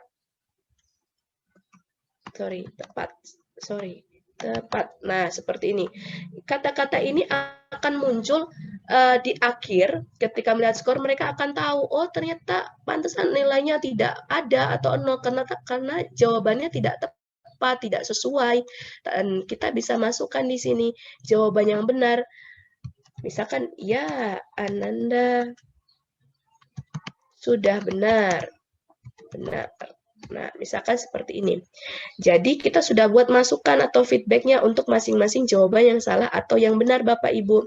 Tepat. Nah, seperti ini. Kata-kata ini akan muncul di akhir ketika melihat skor mereka akan tahu oh ternyata pantesan nilainya tidak ada atau 0 karena jawabannya tidak tepat, tidak sesuai. Dan kita bisa masukkan di sini jawaban yang benar. Misalkan ya Ananda sudah benar. Nah, misalkan seperti ini. Jadi kita sudah buat masukan atau feedbacknya untuk masing-masing jawaban yang salah atau yang benar Bapak Ibu.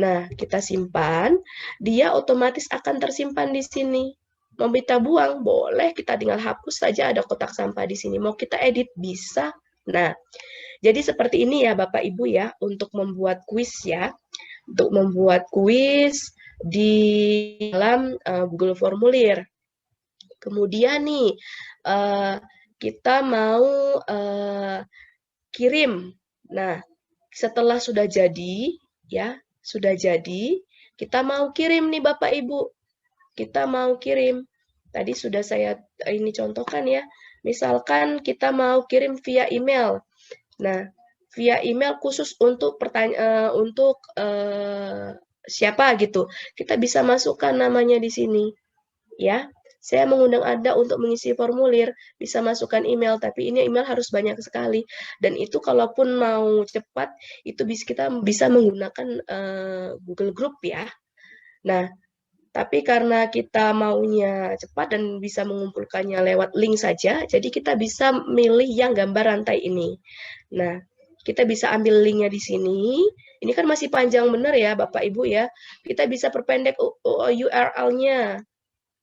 Nah, kita simpan, dia otomatis akan tersimpan di sini. Mau kita buang, boleh, kita tinggal hapus saja ada kotak sampah di sini. Mau kita edit, bisa. Nah, jadi seperti ini ya Bapak Ibu ya, untuk membuat kuis ya. Untuk membuat kuis di dalam Google Formulir. Kemudian nih, kita mau kirim. Nah, setelah sudah jadi, ya, kita mau kirim nih Bapak Ibu. Kita mau kirim. Tadi sudah saya ini contohkan ya. Misalkan kita mau kirim via email. Nah, via email khusus untuk siapa gitu. Kita bisa masukkan namanya di sini, ya. Saya mengundang Anda untuk mengisi formulir, bisa masukkan email, tapi ini email harus banyak sekali. Dan itu kalaupun mau cepat, itu kita bisa menggunakan Google Group ya. Nah, tapi karena kita maunya cepat dan bisa mengumpulkannya lewat link saja, jadi kita bisa milih yang gambar rantai ini. Nah, kita bisa ambil linknya di sini. Ini kan masih panjang benar ya, Bapak Ibu ya. Kita bisa perpendek URL-nya.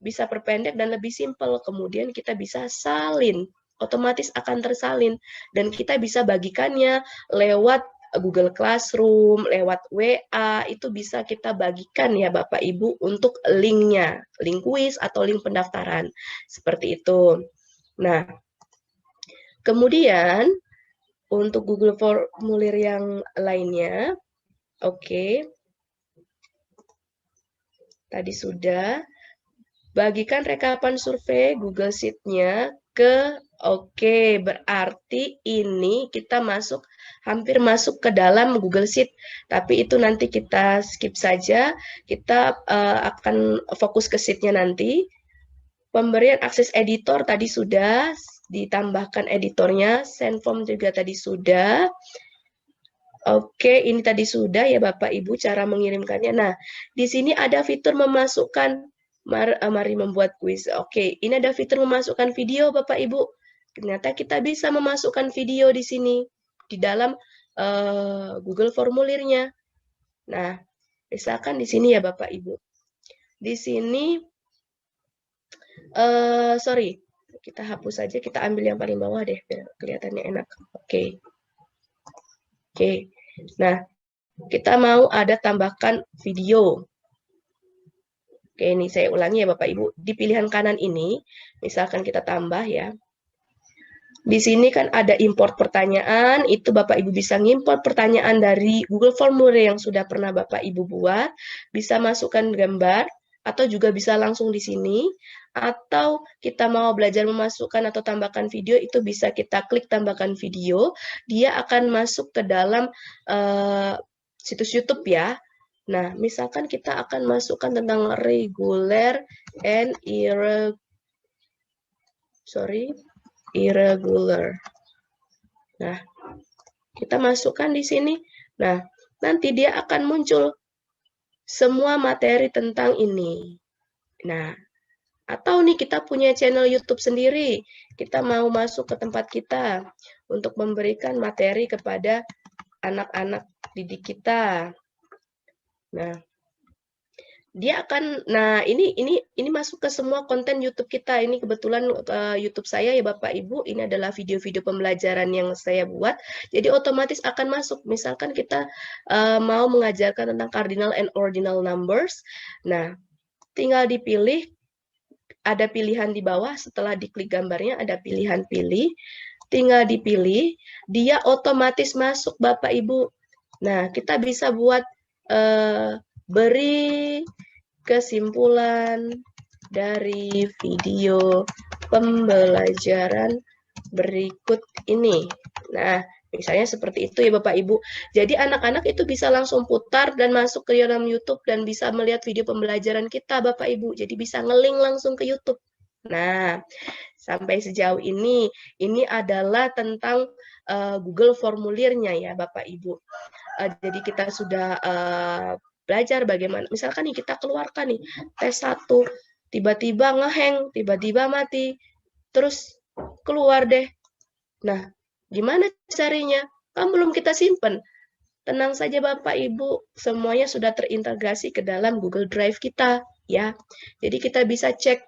Bisa perpendek dan lebih simpel. Kemudian kita bisa salin, otomatis akan tersalin. Dan kita bisa bagikannya lewat Google Classroom, lewat WA, itu bisa kita bagikan ya Bapak Ibu untuk linknya, link kuis atau link pendaftaran. Seperti itu. Nah, kemudian untuk Google Formulir yang lainnya, oke. Tadi sudah. Bagikan rekapan survei Google Sheet-nya ke oke, berarti ini kita hampir masuk ke dalam Google Sheet. Tapi itu nanti kita skip saja. Kita akan fokus ke sheet-nya nanti. Pemberian akses editor tadi sudah, ditambahkan editornya. Send form juga tadi sudah. Oke, ini tadi sudah ya Bapak Ibu cara mengirimkannya. Nah, di sini ada fitur memasukkan mari membuat kuis. Oke, ini ada fitur memasukkan video Bapak Ibu. Ternyata kita bisa memasukkan video di sini di dalam Google Formulirnya. Nah, misalkan di sini ya Bapak Ibu. Di sini sorry, kita hapus saja, kita ambil yang paling bawah deh biar kelihatannya enak. Oke. Oke. Nah, kita mau ada tambahkan video. Oke, ini saya ulangi ya Bapak Ibu. Di pilihan kanan ini, misalkan kita tambah ya. Di sini kan ada import pertanyaan, itu Bapak Ibu bisa ngimport pertanyaan dari Google Formulir yang sudah pernah Bapak Ibu buat, bisa masukkan gambar, atau juga bisa langsung di sini, atau kita mau belajar memasukkan atau tambahkan video, itu bisa kita klik tambahkan video, dia akan masuk ke dalam situs YouTube ya. Nah, misalkan kita akan masukkan tentang regular and irregular. Nah, kita masukkan di sini. Nah, nanti dia akan muncul semua materi tentang ini. Nah, atau nih kita punya channel YouTube sendiri. Kita mau masuk ke tempat kita untuk memberikan materi kepada anak-anak didik kita. Nah, dia akan, nah ini masuk ke semua konten YouTube kita. Ini kebetulan YouTube saya ya Bapak Ibu, ini adalah video-video pembelajaran yang saya buat. Jadi otomatis akan masuk. Misalkan kita mau mengajarkan tentang cardinal and ordinal numbers. Nah, tinggal dipilih, ada pilihan di bawah, setelah diklik gambarnya ada pilihan pilih. Tinggal dipilih, dia otomatis masuk Bapak Ibu. Nah, kita bisa buat beri kesimpulan dari video pembelajaran berikut ini. Nah, misalnya seperti itu ya Bapak Ibu. Jadi anak-anak itu bisa langsung putar dan masuk ke dalam YouTube dan bisa melihat video pembelajaran kita Bapak Ibu. Jadi bisa nge-link langsung ke YouTube. Nah, sampai sejauh ini adalah tentang Google Formulirnya ya Bapak Ibu. Jadi kita sudah belajar bagaimana, misalkan nih kita keluarkan nih tes 1, tiba-tiba ngehang, tiba-tiba mati, terus keluar deh. Nah, gimana caranya? Kan belum kita simpen. Tenang saja Bapak Ibu, semuanya sudah terintegrasi ke dalam Google Drive kita ya. Jadi kita bisa cek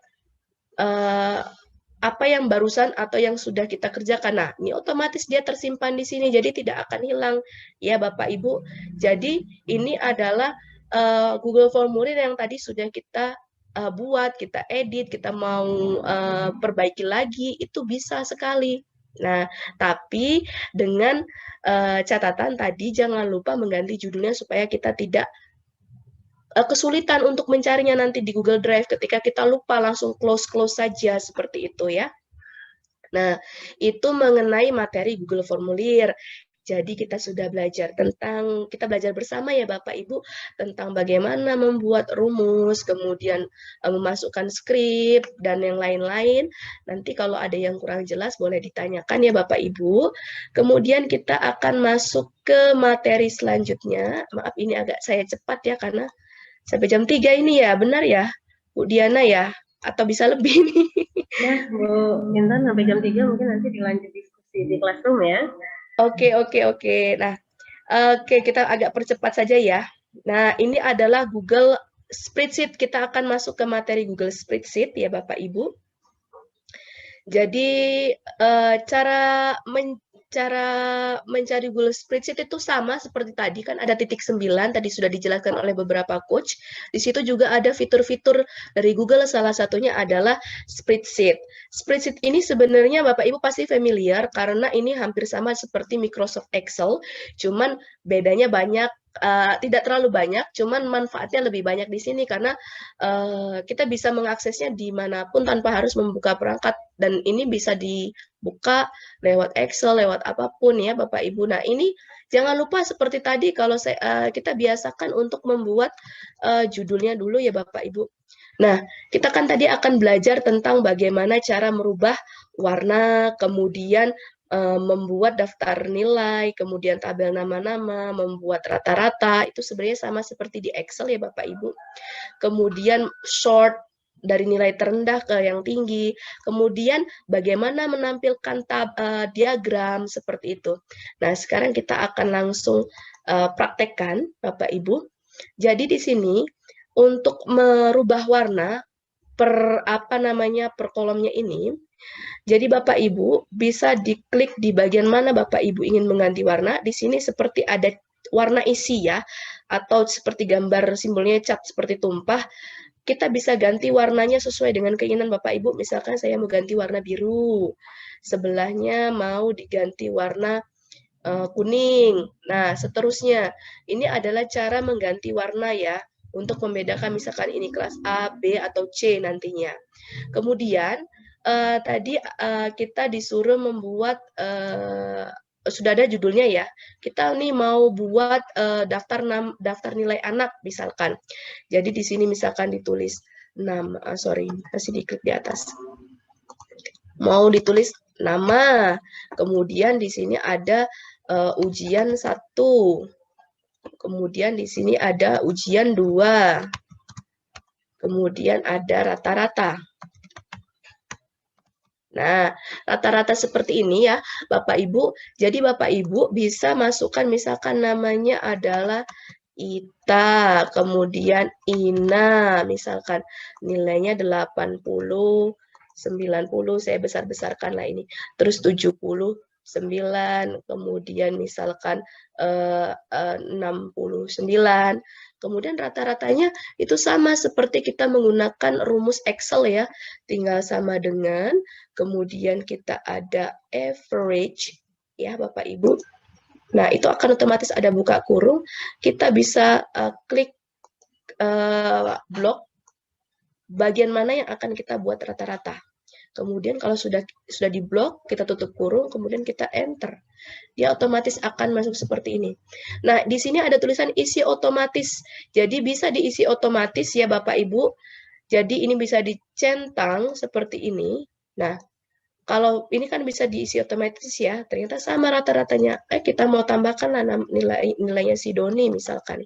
apa yang barusan atau yang sudah kita kerjakan. Nah, ini otomatis dia tersimpan di sini, jadi tidak akan hilang ya Bapak Ibu. Jadi ini adalah Google Formulir yang tadi sudah kita buat, kita edit, kita mau perbaiki lagi, itu bisa sekali. Nah, tapi dengan catatan tadi jangan lupa mengganti judulnya supaya kita tidak kesulitan untuk mencarinya nanti di Google Drive ketika kita lupa langsung close saja seperti itu ya. Nah, itu mengenai materi Google Formulir. Jadi kita sudah kita belajar bersama ya Bapak Ibu tentang bagaimana membuat rumus, kemudian memasukkan skrip dan yang lain-lain. Nanti kalau ada yang kurang jelas boleh ditanyakan ya Bapak Ibu. Kemudian kita akan masuk ke materi selanjutnya. Maaf ini agak saya cepat ya karena sampai jam 3 ini ya, benar ya Bu Diana ya? Atau bisa lebih nih? Ya, Bu Intan sampai jam 3 mungkin nanti dilanjut diskusi di classroom ya. Oke, oke, oke. Nah, oke, kita agak percepat saja ya. Nah, ini adalah Google Spreadsheet. Kita akan masuk ke materi Google Spreadsheet ya, Bapak Ibu. Jadi, cara mencari Google Spreadsheet itu sama seperti tadi, kan ada titik 9, tadi sudah dijelaskan oleh beberapa coach. Di situ juga ada fitur-fitur dari Google, salah satunya adalah Spreadsheet. Spreadsheet ini sebenarnya Bapak Ibu pasti familiar, karena ini hampir sama seperti Microsoft Excel, cuman bedanya banyak, tidak terlalu banyak, cuman manfaatnya lebih banyak di sini, karena kita bisa mengaksesnya dimanapun tanpa harus membuka perangkat, dan ini bisa dibuka lewat Excel, lewat apapun ya Bapak Ibu. Nah ini jangan lupa seperti tadi kalau kita biasakan untuk membuat judulnya dulu ya Bapak Ibu. Nah kita kan tadi akan belajar tentang bagaimana cara merubah warna, kemudian membuat daftar nilai, kemudian tabel nama-nama, membuat rata-rata, itu sebenarnya sama seperti di Excel ya Bapak Ibu. Kemudian sort dari nilai terendah ke yang tinggi, kemudian bagaimana menampilkan diagram seperti itu. Nah, sekarang kita akan langsung praktekkan, Bapak Ibu. Jadi di sini untuk merubah warna per kolomnya ini, jadi Bapak Ibu bisa diklik di bagian mana Bapak Ibu ingin mengganti warna. Di sini seperti ada warna isi ya, atau seperti gambar simbolnya cat seperti tumpah. Kita bisa ganti warnanya sesuai dengan keinginan Bapak Ibu. Misalkan saya mau ganti warna biru, sebelahnya mau diganti warna kuning. Nah, seterusnya. Ini adalah cara mengganti warna ya, untuk membedakan misalkan ini kelas A, B, atau C nantinya. Kemudian, tadi kita disuruh membuat, sudah ada judulnya ya, kita nih mau buat daftar nilai anak misalkan. Jadi di sini misalkan ditulis masih diklik di atas. Mau ditulis nama, kemudian di sini ada ujian 1, kemudian di sini ada ujian 2, kemudian ada rata-rata. Nah, rata-rata seperti ini ya, Bapak Ibu. Jadi Bapak Ibu bisa masukkan misalkan namanya adalah Ita, kemudian Ina, misalkan nilainya 80, 90, saya besar-besarkan lah ini. Terus 79, kemudian misalkan 69. Kemudian rata-ratanya itu sama seperti kita menggunakan rumus Excel ya, tinggal sama dengan, kemudian kita ada average, ya Bapak Ibu. Nah, itu akan otomatis ada buka kurung, kita bisa klik blok, bagian mana yang akan kita buat rata-rata. Kemudian kalau sudah di blok, kita tutup kurung, kemudian kita enter. Dia otomatis akan masuk seperti ini. Nah, di sini ada tulisan isi otomatis. Jadi bisa diisi otomatis ya Bapak Ibu. Jadi ini bisa dicentang seperti ini. Nah, kalau ini kan bisa diisi otomatis ya, ternyata sama rata-ratanya. Kita mau tambahkan lah nilainya si Doni misalkan.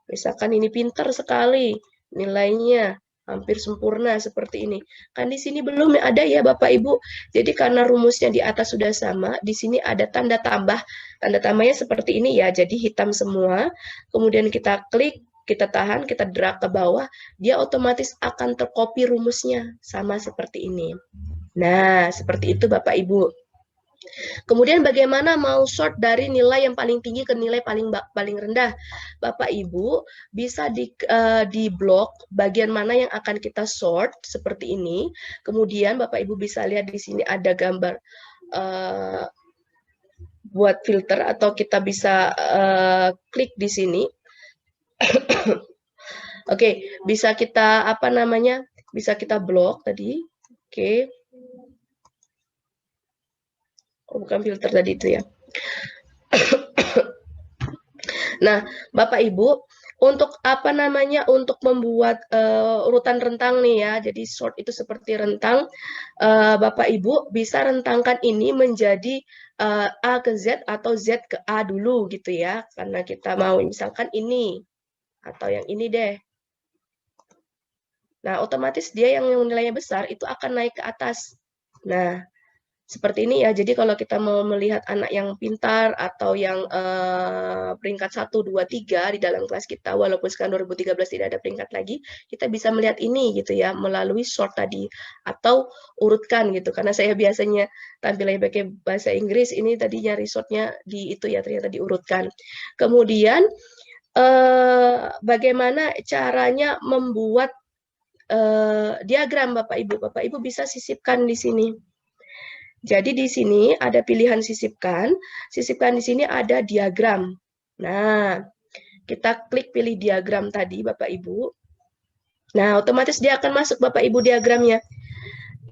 Misalkan ini pintar sekali nilainya, hampir sempurna seperti ini. Kan di sini belum ada ya Bapak Ibu. Jadi karena rumusnya di atas sudah sama, di sini ada tanda tambah. Tanda tambahnya seperti ini ya, jadi hitam semua. Kemudian kita klik, kita tahan, kita drag ke bawah, dia otomatis akan tercopy rumusnya, sama seperti ini. Nah, seperti itu Bapak Ibu. Kemudian bagaimana mau sort dari nilai yang paling tinggi ke nilai paling rendah? Bapak Ibu bisa di blok bagian mana yang akan kita sort seperti ini. Kemudian Bapak Ibu bisa lihat di sini ada gambar buat filter, atau kita bisa klik di sini. Oke, bisa kita bisa kita blok tadi. Oke. Oh, bukan filter tadi itu ya. Nah, Bapak Ibu, untuk apa namanya, untuk membuat urutan rentang nih ya, jadi sort itu seperti rentang, Bapak Ibu bisa rentangkan ini menjadi A ke Z atau Z ke A dulu gitu ya, karena kita mau misalkan ini atau yang ini deh. Nah, otomatis dia yang nilainya besar itu akan naik ke atas. Nah, seperti ini ya. Jadi kalau kita mau melihat anak yang pintar atau yang peringkat 1, 2, 3 di dalam kelas kita, walaupun sekarang 2013 tidak ada peringkat lagi, kita bisa melihat ini gitu ya, melalui sort tadi atau urutkan gitu. Karena saya biasanya tampilnya pakai bahasa Inggris, ini tadi nyari sortnya di itu ya, ternyata diurutkan. Kemudian bagaimana caranya membuat diagram Bapak Ibu. Bapak Ibu bisa sisipkan di sini. Jadi di sini ada pilihan sisipkan. Sisipkan di sini ada diagram. Nah, kita klik pilih diagram tadi Bapak Ibu. Nah, otomatis dia akan masuk Bapak Ibu diagramnya.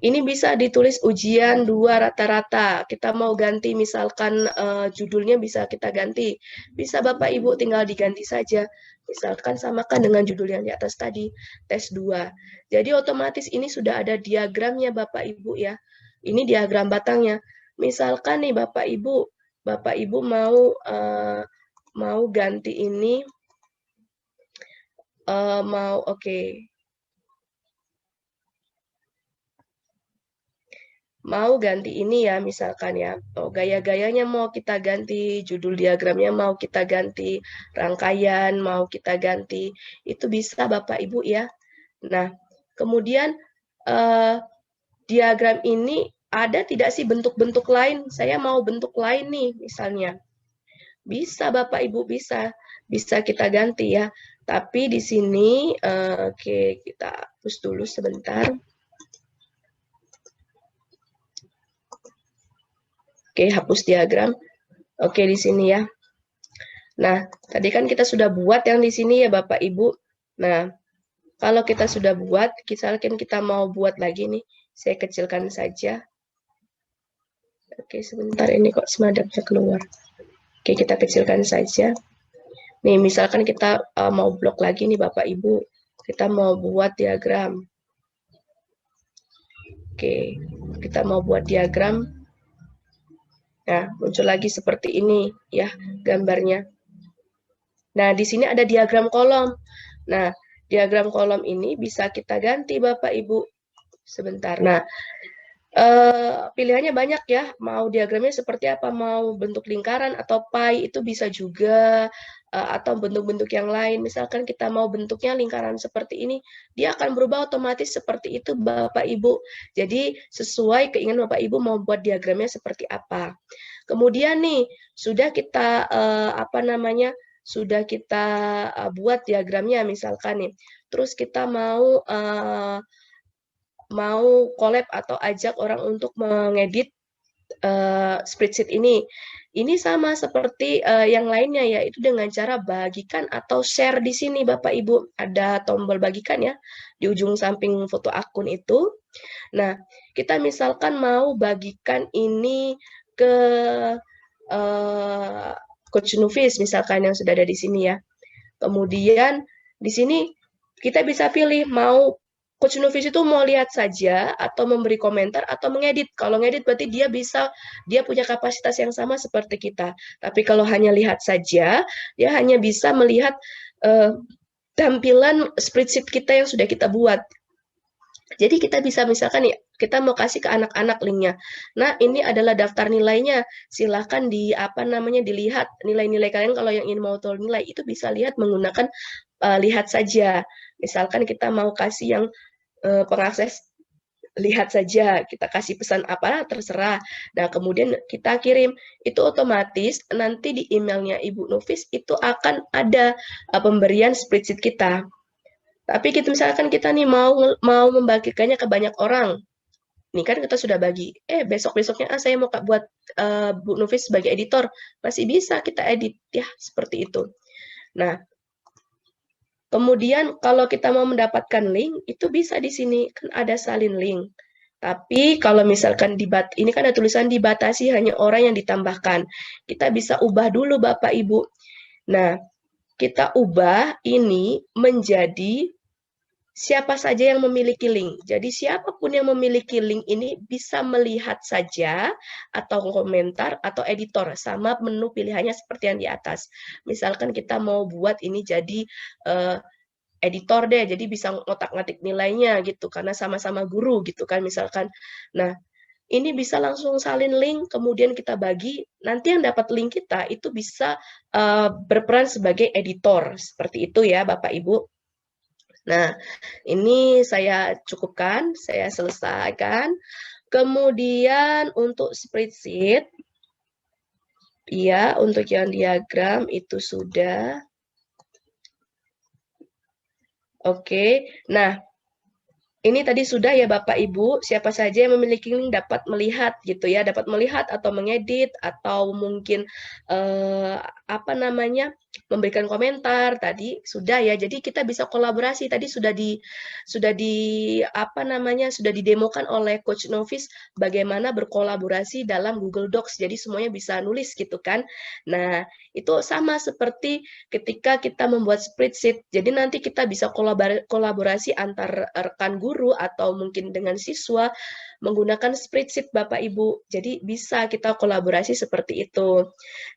Ini bisa ditulis ujian 2 rata-rata. Kita mau ganti misalkan judulnya bisa kita ganti. Bisa Bapak Ibu tinggal diganti saja. Misalkan samakan dengan judul yang di atas tadi, tes 2. Jadi otomatis ini sudah ada diagramnya Bapak Ibu ya. Ini diagram batangnya. Misalkan nih Bapak Ibu mau ganti ini, mau ganti ini ya misalkan ya, gaya-gayanya mau kita ganti, judul diagramnya mau kita ganti, rangkaian mau kita ganti, itu bisa Bapak Ibu ya. Nah, kemudian diagram ini ada tidak sih bentuk-bentuk lain? Saya mau bentuk lain nih misalnya. Bisa Bapak Ibu, bisa kita ganti ya. Tapi di sini oke, kita hapus dulu sebentar. Oke, hapus diagram. Oke, di sini ya. Nah, tadi kan kita sudah buat yang di sini ya Bapak Ibu. Nah, kalau kita sudah buat, misalkan kita mau buat lagi nih, saya kecilkan saja. Oke, sebentar ini kok semadapnya keluar. Oke, kita kecilkan saja. Nih, misalkan kita mau blok lagi nih Bapak Ibu. Kita mau buat diagram. Oke, kita mau buat diagram. Nah, muncul lagi seperti ini ya gambarnya. Nah, di sini ada diagram kolom. Nah, diagram kolom ini bisa kita ganti Bapak Ibu. Sebentar. Nah, pilihannya banyak ya. Mau diagramnya seperti apa? Mau bentuk lingkaran atau pie itu bisa juga, atau bentuk-bentuk yang lain. Misalkan kita mau bentuknya lingkaran seperti ini, dia akan berubah otomatis seperti itu Bapak Ibu. Jadi sesuai keinginan Bapak Ibu mau buat diagramnya seperti apa. Kemudian nih, sudah kita sudah kita buat diagramnya misalkan nih. Terus kita mau collab atau ajak orang untuk mengedit spreadsheet ini. Ini sama seperti yang lainnya, yaitu dengan cara bagikan atau share di sini Bapak Ibu. Ada tombol bagikan ya, di ujung samping foto akun itu. Nah, kita misalkan mau bagikan ini ke Coach Nufis misalkan yang sudah ada di sini ya. Kemudian di sini kita bisa pilih mau Coach Nufis itu mau lihat saja atau memberi komentar atau mengedit. Kalau ngedit berarti dia punya kapasitas yang sama seperti kita. Tapi kalau hanya lihat saja, dia hanya bisa melihat tampilan spreadsheet kita yang sudah kita buat. Jadi kita bisa misalkan nih, kita mau kasih ke anak-anak linknya. Nah, ini adalah daftar nilainya. Silahkan dilihat nilai-nilai kalian. Kalau yang ingin mau tahu nilai, itu bisa lihat menggunakan lihat saja. Misalkan kita mau kasih yang pengakses lihat saja, kita kasih pesan apa terserah. Nah, kemudian kita kirim, itu otomatis nanti di emailnya Ibu Nufis itu akan ada pemberian spreadsheet kita. Tapi kita misalkan kita nih mau membagikannya ke banyak orang. Nih kan kita sudah bagi. Besok-besoknya saya mau buat Bu Nufis sebagai editor. Masih bisa kita edit ya, seperti itu. Nah, kemudian kalau kita mau mendapatkan link, itu bisa di sini, kan ada salin link. Tapi kalau misalkan ini kan ada tulisan dibatasi hanya orang yang ditambahkan. Kita bisa ubah dulu Bapak Ibu. Nah, kita ubah ini menjadi siapa saja yang memiliki link. Jadi siapapun yang memiliki link ini bisa melihat saja atau komentar atau editor sama menu pilihannya seperti yang di atas. Misalkan kita mau buat ini jadi editor deh, jadi bisa ngotak-ngatik nilainya gitu karena sama-sama guru gitu kan misalkan. Nah, ini bisa langsung salin link, kemudian kita bagi, nanti yang dapat link kita itu bisa berperan sebagai editor, seperti itu ya Bapak Ibu. Nah, ini saya cukupkan, saya selesaikan. Kemudian untuk spreadsheet, ya untuk yang diagram itu sudah. Oke, nah ini tadi sudah ya Bapak Ibu, siapa saja yang memiliki link dapat melihat gitu ya, dapat melihat atau mengedit atau mungkin apa namanya memberikan komentar tadi sudah ya. Jadi kita bisa kolaborasi tadi sudah di apa namanya sudah didemokan oleh Coach Novis bagaimana berkolaborasi dalam Google Docs. Jadi semuanya bisa nulis gitu kan. Nah, itu sama seperti ketika kita membuat spreadsheet. Jadi nanti kita bisa kolaborasi antar rekan guru atau mungkin dengan siswa menggunakan spreadsheet Bapak Ibu. Jadi bisa kita kolaborasi seperti itu.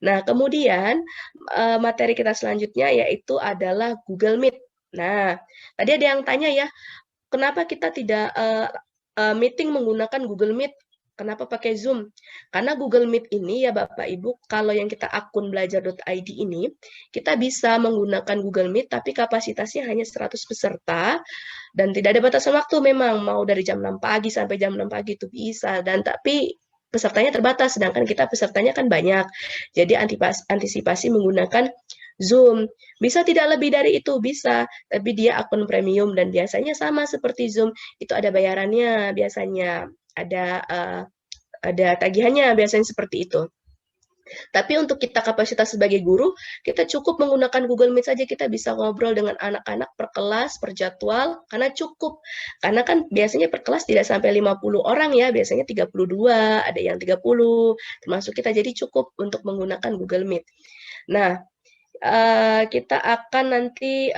Nah, kemudian materi kita selanjutnya yaitu adalah Google Meet. Nah, tadi ada yang tanya ya, kenapa kita tidak meeting menggunakan Google Meet? Kenapa pakai Zoom? Karena Google Meet ini ya Bapak Ibu, kalau yang kita akun belajar.id ini, kita bisa menggunakan Google Meet tapi kapasitasnya hanya 100 peserta dan tidak ada batasan waktu memang, mau dari jam 6 pagi sampai jam 6 pagi itu bisa, dan tapi pesertanya terbatas, sedangkan kita pesertanya kan banyak. Jadi antisipasi menggunakan Zoom. Bisa tidak lebih dari itu? Bisa, tapi dia akun premium dan biasanya sama seperti Zoom, itu ada bayarannya biasanya. Ada tagihannya biasanya seperti itu. Tapi untuk kita kapasitas sebagai guru, kita cukup menggunakan Google Meet saja, kita bisa ngobrol dengan anak-anak per kelas, per jadwal, karena cukup. Karena kan biasanya per kelas tidak sampai 50 orang ya, biasanya 32, ada yang 30, termasuk kita, jadi cukup untuk menggunakan Google Meet. Nah, kita akan nanti,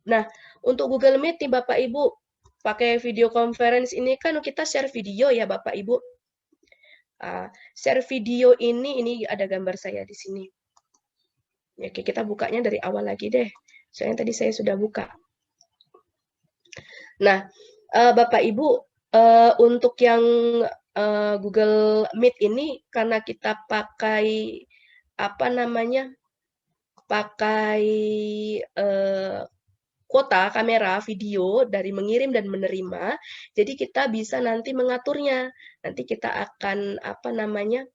nah untuk Google Meet nih Bapak Ibu, pakai video conference ini kan kita share video ya Bapak Ibu. Share video ini ada gambar saya di sini. Oke, kita bukanya dari awal lagi deh. Soalnya tadi saya sudah buka. Nah, Bapak Ibu, untuk yang Google Meet ini karena kita pakai apa namanya? Pakai kuota kamera video dari mengirim dan menerima, jadi kita bisa nanti mengaturnya. Nanti kita akan apa namanya?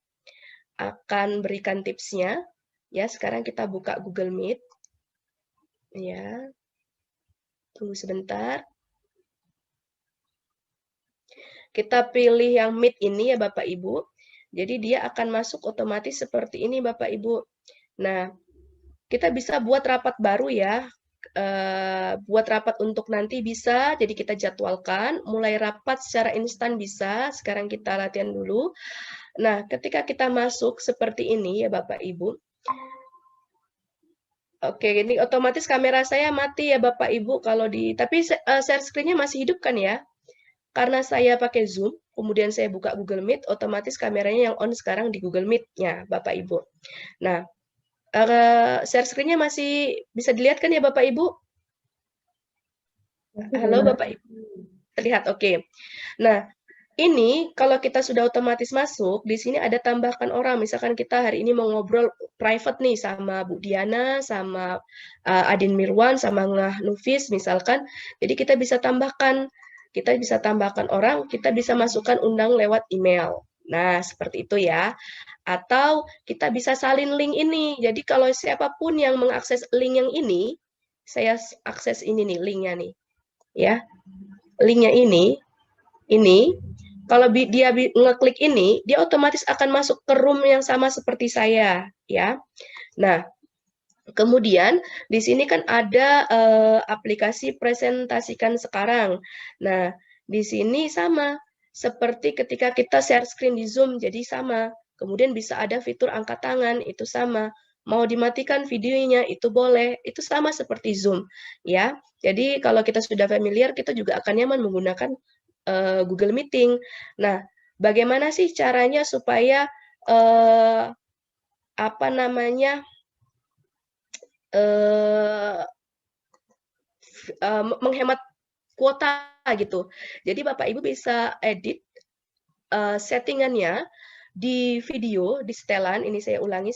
Akan berikan tipsnya. Ya, sekarang kita buka Google Meet. Ya. Tunggu sebentar. Kita pilih yang Meet ini ya Bapak Ibu. Jadi dia akan masuk otomatis seperti ini Bapak Ibu. Nah, kita bisa buat rapat baru ya. Buat rapat untuk nanti bisa, jadi kita jadwalkan, mulai rapat secara instan bisa, sekarang kita latihan dulu. Nah, ketika kita masuk seperti ini ya Bapak Ibu, oke, ini otomatis kamera saya mati ya Bapak Ibu, kalau tapi share screen-nya masih hidup kan ya? Karena saya pakai Zoom, kemudian saya buka Google Meet, otomatis kameranya yang on sekarang di Google Meet-nya Bapak Ibu. Nah, share screen-nya masih bisa dilihat kan ya Bapak Ibu? Halo Bapak Ibu, terlihat oke. Nah, ini kalau kita sudah otomatis masuk, di sini ada tambahkan orang. Misalkan kita hari ini mau ngobrol private nih sama Bu Diana, sama Adin Mirwan, sama Ngah Nufis misalkan. Jadi kita bisa tambahkan orang, kita bisa masukkan undang lewat email. Nah, seperti itu ya. Atau kita bisa salin link ini. Jadi kalau siapapun yang mengakses link yang ini, saya akses ini nih, linknya nih. Ya, linknya ini, kalau dia ngeklik ini, dia otomatis akan masuk ke room yang sama seperti saya, ya. Nah, kemudian di sini kan ada aplikasi presentasikan sekarang. Nah, di sini sama seperti ketika kita share screen di Zoom, jadi sama. Kemudian bisa ada fitur angkat tangan, itu sama. mau dimatikan videonya itu boleh. Itu sama seperti Zoom, ya. Jadi kalau kita sudah familiar, kita juga akan nyaman menggunakan Google Meeting. Nah, bagaimana sih caranya supaya apa namanya menghemat kuota gitu. Jadi Bapak Ibu bisa edit settingannya di video, di setelan, ini saya ulangi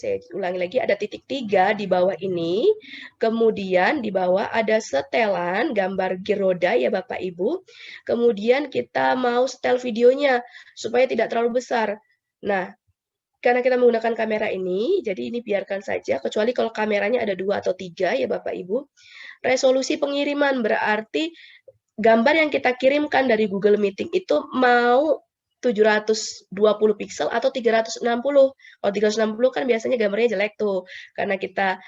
lagi, ada titik 3 di bawah ini, kemudian di bawah ada setelan, gambar gear roda ya Bapak Ibu, kemudian kita mau setel videonya, supaya tidak terlalu besar. Nah, karena kita menggunakan kamera ini, jadi ini biarkan saja, kecuali kalau kameranya ada 2 atau 3 ya Bapak Ibu. Resolusi pengiriman berarti gambar yang kita kirimkan dari Google Meeting itu mau 720 pixel atau 360. Kalau 360 kan biasanya gambarnya jelek tuh, karena kita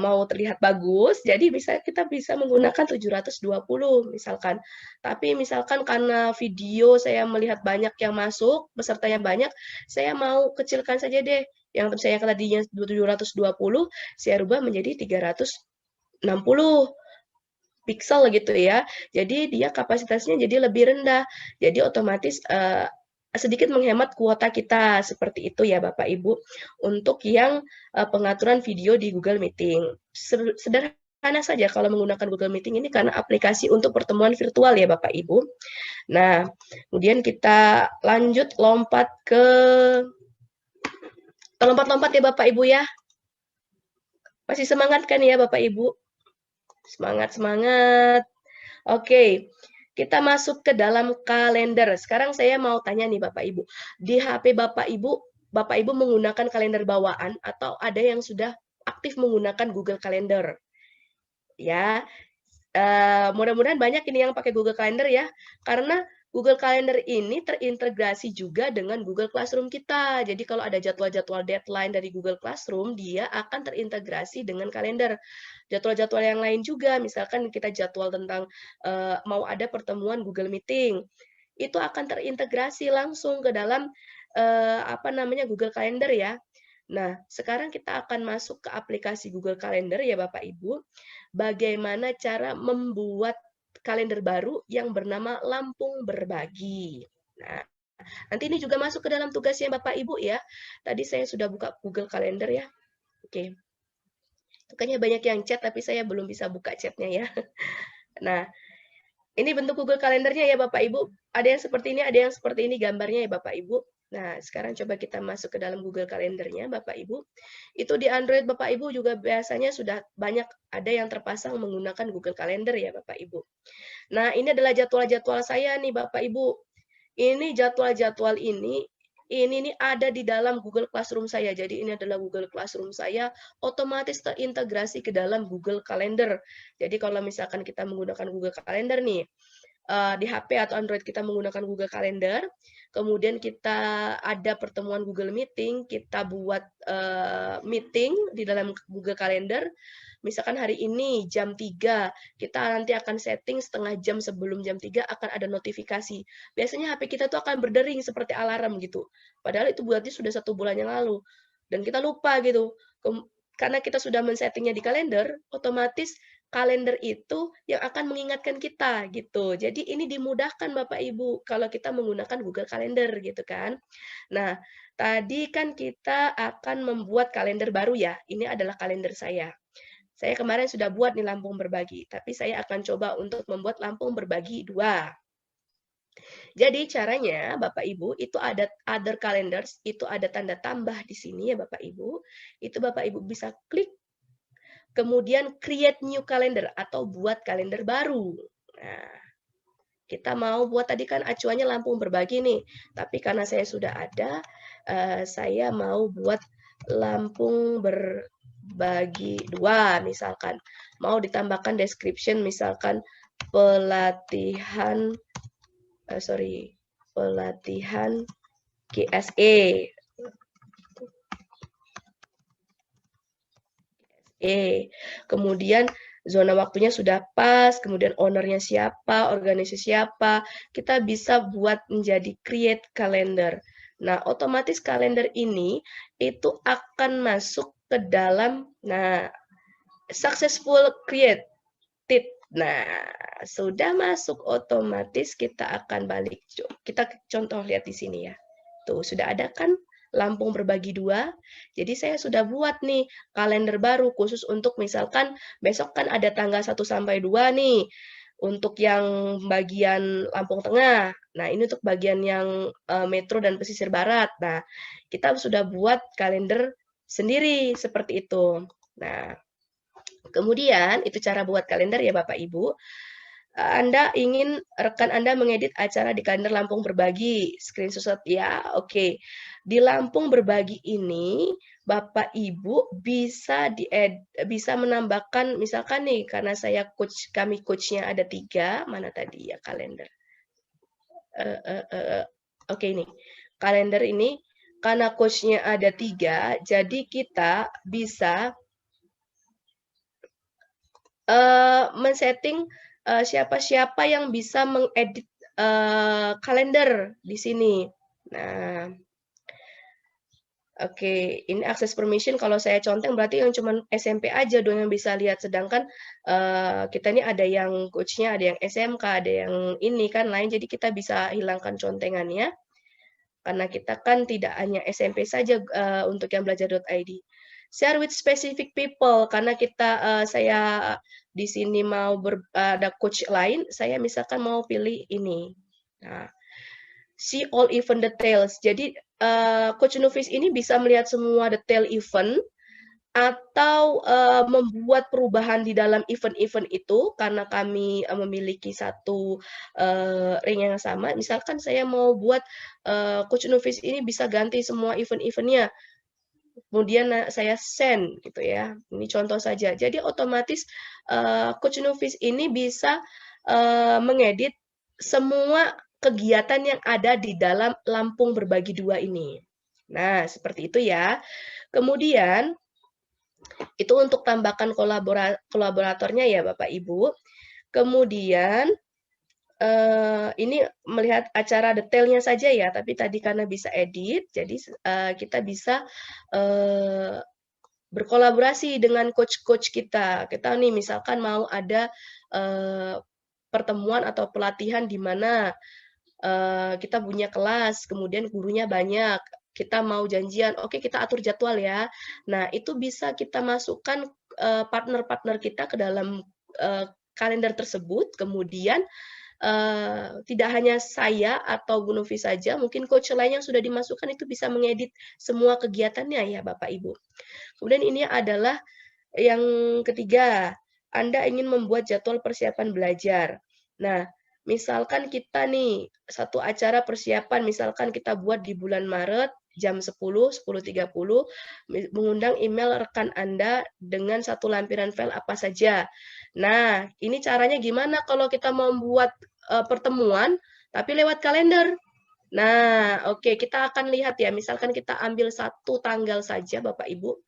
mau terlihat bagus, jadi kita bisa menggunakan 720 misalkan. Tapi misalkan karena video saya melihat banyak yang masuk, pesertanya banyak, saya mau kecilkan saja deh. Yang saya tadinya 720, saya rubah menjadi 360 pixel gitu ya. Jadi dia kapasitasnya jadi lebih rendah. Jadi otomatis sedikit menghemat kuota kita seperti itu ya Bapak Ibu untuk yang pengaturan video di Google Meeting. Sederhana saja kalau menggunakan Google Meeting ini karena aplikasi untuk pertemuan virtual ya Bapak Ibu. Nah, kemudian kita lanjut lompat ya Bapak Ibu ya. Masih semangat kan ya Bapak Ibu? Semangat. Oke, kita masuk ke dalam kalender. Sekarang saya mau tanya nih Bapak Ibu. Di HP Bapak Ibu menggunakan kalender bawaan atau ada yang sudah aktif menggunakan Google Calendar? Ya, mudah-mudahan banyak ini yang pakai Google Calendar ya. Karena Google Calendar ini terintegrasi juga dengan Google Classroom kita. Jadi kalau ada jadwal-jadwal deadline dari Google Classroom, dia akan terintegrasi dengan kalender. Jadwal-jadwal yang lain juga, misalkan kita jadwal tentang mau ada pertemuan Google Meeting, itu akan terintegrasi langsung ke dalam Google Calendar ya. Nah, sekarang kita akan masuk ke aplikasi Google Calendar ya Bapak Ibu. Bagaimana cara membuat kalender baru yang bernama Lampung Berbagi. Nah, nanti ini juga masuk ke dalam tugasnya Bapak Ibu ya. Tadi saya sudah buka Google Calendar ya. Oke. Kayaknya banyak yang chat tapi saya belum bisa buka chatnya ya. Nah, ini bentuk Google Kalendernya ya Bapak Ibu. Ada yang seperti ini, ada yang seperti ini gambarnya ya Bapak Ibu. Nah, sekarang coba kita masuk ke dalam Google Kalendernya Bapak Ibu. Itu di Android Bapak Ibu juga biasanya sudah banyak ada yang terpasang menggunakan Google Calendar ya Bapak Ibu. Nah, ini adalah jadwal-jadwal saya nih Bapak Ibu. Ini jadwal-jadwal ini nih ada di dalam Google Classroom saya. Jadi ini adalah Google Classroom saya, otomatis terintegrasi ke dalam Google Calendar. Jadi kalau misalkan kita menggunakan Google Calendar nih, di HP atau Android kita menggunakan Google Calendar, kemudian kita ada pertemuan Google Meeting, kita buat meeting di dalam Google Calendar, misalkan hari ini jam 3, kita nanti akan setting setengah jam sebelum jam 3 akan ada notifikasi. Biasanya HP kita tuh akan berdering seperti alarm gitu. Padahal itu buatnya sudah 1 bulan yang lalu. Dan kita lupa gitu. Karena kita sudah men-settingnya di kalender, otomatis kalender itu yang akan mengingatkan kita gitu. Jadi ini dimudahkan Bapak Ibu kalau kita menggunakan Google Calendar gitu kan. Nah, tadi kan kita akan membuat kalender baru ya. Ini adalah kalender saya. Saya kemarin sudah buat nih Lampung Berbagi, tapi saya akan coba untuk membuat Lampung Berbagi 2. Jadi caranya Bapak Ibu itu ada other calendars, itu ada tanda tambah di sini ya Bapak Ibu. Itu Bapak Ibu bisa klik, kemudian create new calendar atau buat kalender baru. Nah, kita mau buat tadi kan acuannya Lampung Berbagi nih, tapi karena saya sudah ada, saya mau buat Lampung Berbagi 2 misalkan. Mau ditambahkan description misalkan pelatihan GSE. Kemudian zona waktunya sudah pas, kemudian ownernya siapa, organisasi siapa, kita bisa buat menjadi create calendar. Nah, otomatis kalender ini itu akan masuk ke dalam, nah, successful created. Nah, sudah masuk otomatis kita akan balik. Kita contoh lihat di sini ya. Tuh, sudah ada kan Lampung berbagi 2. Jadi saya sudah buat nih kalender baru khusus untuk misalkan besok kan ada tanggal 1 sampai 2 nih untuk yang bagian Lampung Tengah. Nah, ini untuk bagian yang metro dan pesisir barat. Nah, kita sudah buat kalender sendiri seperti itu. Nah, kemudian itu cara buat kalender ya Bapak Ibu. Anda ingin rekan Anda mengedit acara di kalender Lampung Berbagi, screenshot ya, oke. Di Lampung Berbagi ini Bapak Ibu bisa menambahkan misalkan nih karena kami coachnya ada 3, mana tadi ya kalender. Oke ini kalender ini karena coachnya ada 3, jadi kita bisa men-setting siapa-siapa yang bisa mengedit kalender di sini. Nah, oke, ini akses permission kalau saya conteng berarti yang cuman SMP aja dong yang bisa lihat, sedangkan kita ini ada yang coach-nya, ada yang SMK, ada yang ini kan lain, jadi kita bisa hilangkan contengannya. Karena kita kan tidak hanya SMP saja untuk yang belajar.id. Share with specific people, karena saya di sini mau ada coach lain, saya misalkan mau pilih ini. Nah, see all event details. Jadi Coach Nufis ini bisa melihat semua detail event atau membuat perubahan di dalam event-event itu karena kami memiliki satu ring yang sama. Misalkan saya mau buat Coach Nufis ini bisa ganti semua event-eventnya. Kemudian saya send gitu ya. Ini contoh saja. Jadi otomatis Coach Nufis ini bisa mengedit semua kegiatan yang ada di dalam Lampung Berbagi 2 ini. Nah, seperti itu ya. Kemudian itu untuk tambahkan kolaboratornya ya Bapak Ibu. Kemudian ini melihat acara detailnya saja ya, tapi tadi karena bisa edit, jadi kita bisa berkolaborasi dengan coach-coach kita. Kita nih misalkan mau ada pertemuan atau pelatihan di mana kita punya kelas, kemudian gurunya banyak, kita mau janjian, oke kita atur jadwal ya. Nah, itu bisa kita masukkan partner-partner kita ke dalam kalender tersebut, kemudian tidak hanya saya atau Bu Novi saja, mungkin coach lain yang sudah dimasukkan itu bisa mengedit semua kegiatannya ya Bapak Ibu. Kemudian ini adalah yang ketiga, Anda ingin membuat jadwal persiapan belajar. Nah, misalkan kita nih satu acara persiapan, misalkan kita buat di bulan Maret jam 10, 10.30, mengundang email rekan Anda dengan satu lampiran file apa saja. Nah, ini caranya gimana kalau kita mau membuat pertemuan, tapi lewat kalender. Nah, oke, kita akan lihat ya, misalkan kita ambil satu tanggal saja, Bapak Ibu.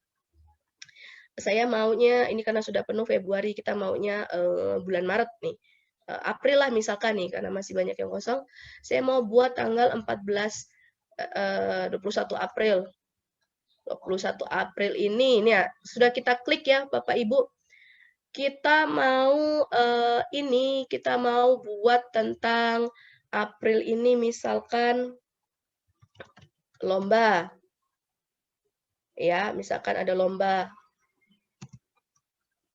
Saya maunya, ini karena sudah penuh Februari, kita maunya bulan Maret nih. April lah misalkan nih, karena masih banyak yang kosong. Saya mau buat tanggal 21 April. 21 April ini ya, sudah kita klik ya Bapak Ibu. Kita mau kita mau buat tentang April ini misalkan lomba. Ya, misalkan ada lomba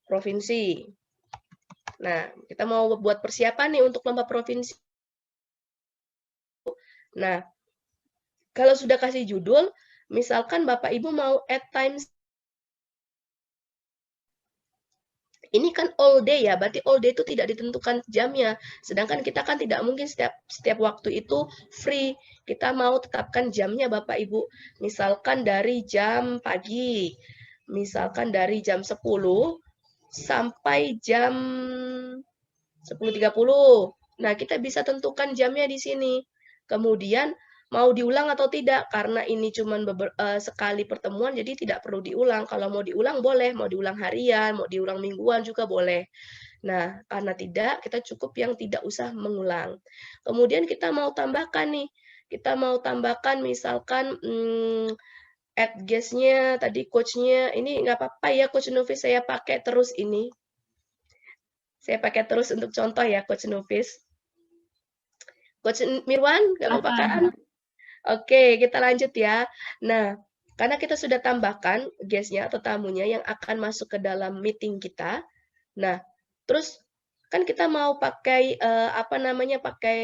provinsi. Nah, kita mau buat persiapan nih untuk lomba provinsi. Nah, kalau sudah kasih judul, misalkan Bapak Ibu mau add times. Ini kan all day ya, berarti all day itu tidak ditentukan jamnya. Sedangkan kita kan tidak mungkin setiap waktu itu free. Kita mau tetapkan jamnya Bapak Ibu. Misalkan dari jam pagi, misalkan dari jam 10 sampai jam 10.30. Nah, kita bisa tentukan jamnya di sini. Kemudian mau diulang atau tidak, karena ini cuma sekali pertemuan, jadi tidak perlu diulang. Kalau mau diulang boleh, mau diulang harian, mau diulang mingguan juga boleh. Nah, karena tidak, kita cukup yang tidak usah mengulang. Kemudian kita mau tambahkan nih, kita mau tambahkan misalkan add guest-nya, tadi coach-nya, ini nggak apa-apa ya Coach Nufis, saya pakai terus ini. Saya pakai terus untuk contoh ya Coach Nufis. Coach Mirwan, nggak lupa kan? Oke, kita lanjut ya. Nah, karena kita sudah tambahkan guest-nya atau tamunya yang akan masuk ke dalam meeting kita. Nah, terus kan kita mau pakai pakai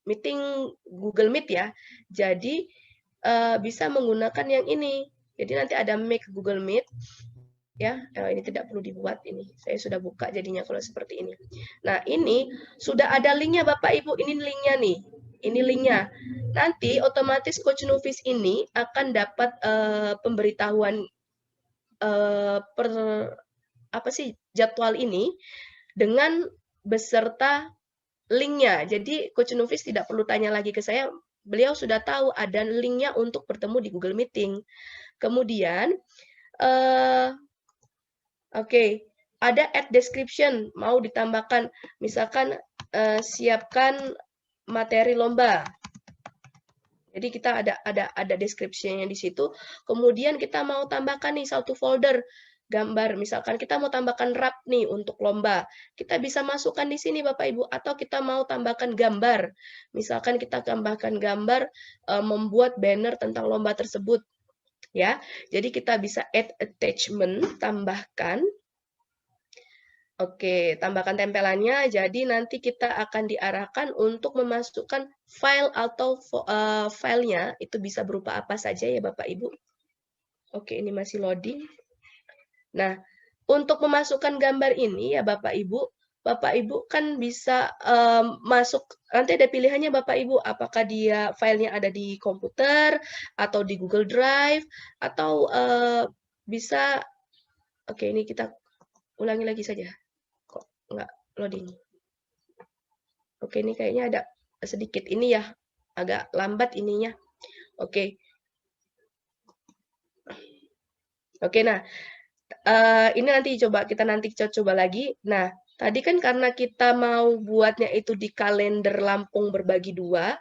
meeting Google Meet ya. Jadi bisa menggunakan yang ini. Jadi nanti ada make Google Meet ya. Ini tidak perlu dibuat ini. Saya sudah buka jadinya kalau seperti ini. Nah, ini sudah ada linknya Bapak Ibu. Ini linknya nih. Ini linknya. Nanti otomatis Coach Nufis ini akan dapat pemberitahuan jadwal ini dengan beserta linknya. Jadi Coach Nufis tidak perlu tanya lagi ke saya, beliau sudah tahu ada linknya untuk bertemu di Google Meeting. Kemudian, ada add description, mau ditambahkan, misalkan siapkan materi lomba. Jadi kita ada description-nya di situ. Kemudian kita mau tambahkan nih satu folder gambar, misalkan kita mau tambahkan rap nih untuk lomba, kita bisa masukkan di sini Bapak Ibu, atau kita mau tambahkan gambar, misalkan kita tambahkan gambar membuat banner tentang lomba tersebut, ya. Jadi kita bisa add attachment, tambahkan. Oke, tambahkan tempelannya, jadi nanti kita akan diarahkan untuk memasukkan file atau filenya, itu bisa berupa apa saja ya Bapak Ibu. Oke, ini masih loading. Nah, untuk memasukkan gambar ini ya Bapak Ibu kan bisa masuk, nanti ada pilihannya Bapak Ibu, apakah dia filenya ada di komputer, atau di Google Drive, atau bisa, oke ini kita ulangi lagi saja, kok nggak loading. Oke, ini kayaknya ada sedikit ini ya, agak lambat ininya. Oke. Oke, nah, ini nanti kita coba lagi. Nah, tadi kan karena kita mau buatnya itu di kalender Lampung berbagi 2,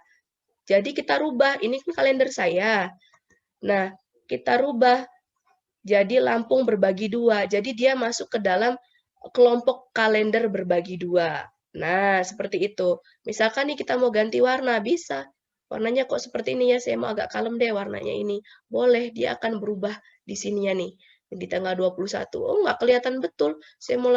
jadi kita rubah, ini kan kalender saya. Nah, kita rubah jadi Lampung berbagi 2, jadi dia masuk ke dalam kelompok kalender berbagi 2. Nah, seperti itu. Misalkan nih kita mau ganti warna, bisa. Warnanya kok seperti ini ya, saya mau agak kalem deh warnanya ini. Boleh, dia akan berubah di sininya nih. Di tanggal 21. Oh, nggak kelihatan betul. Saya mau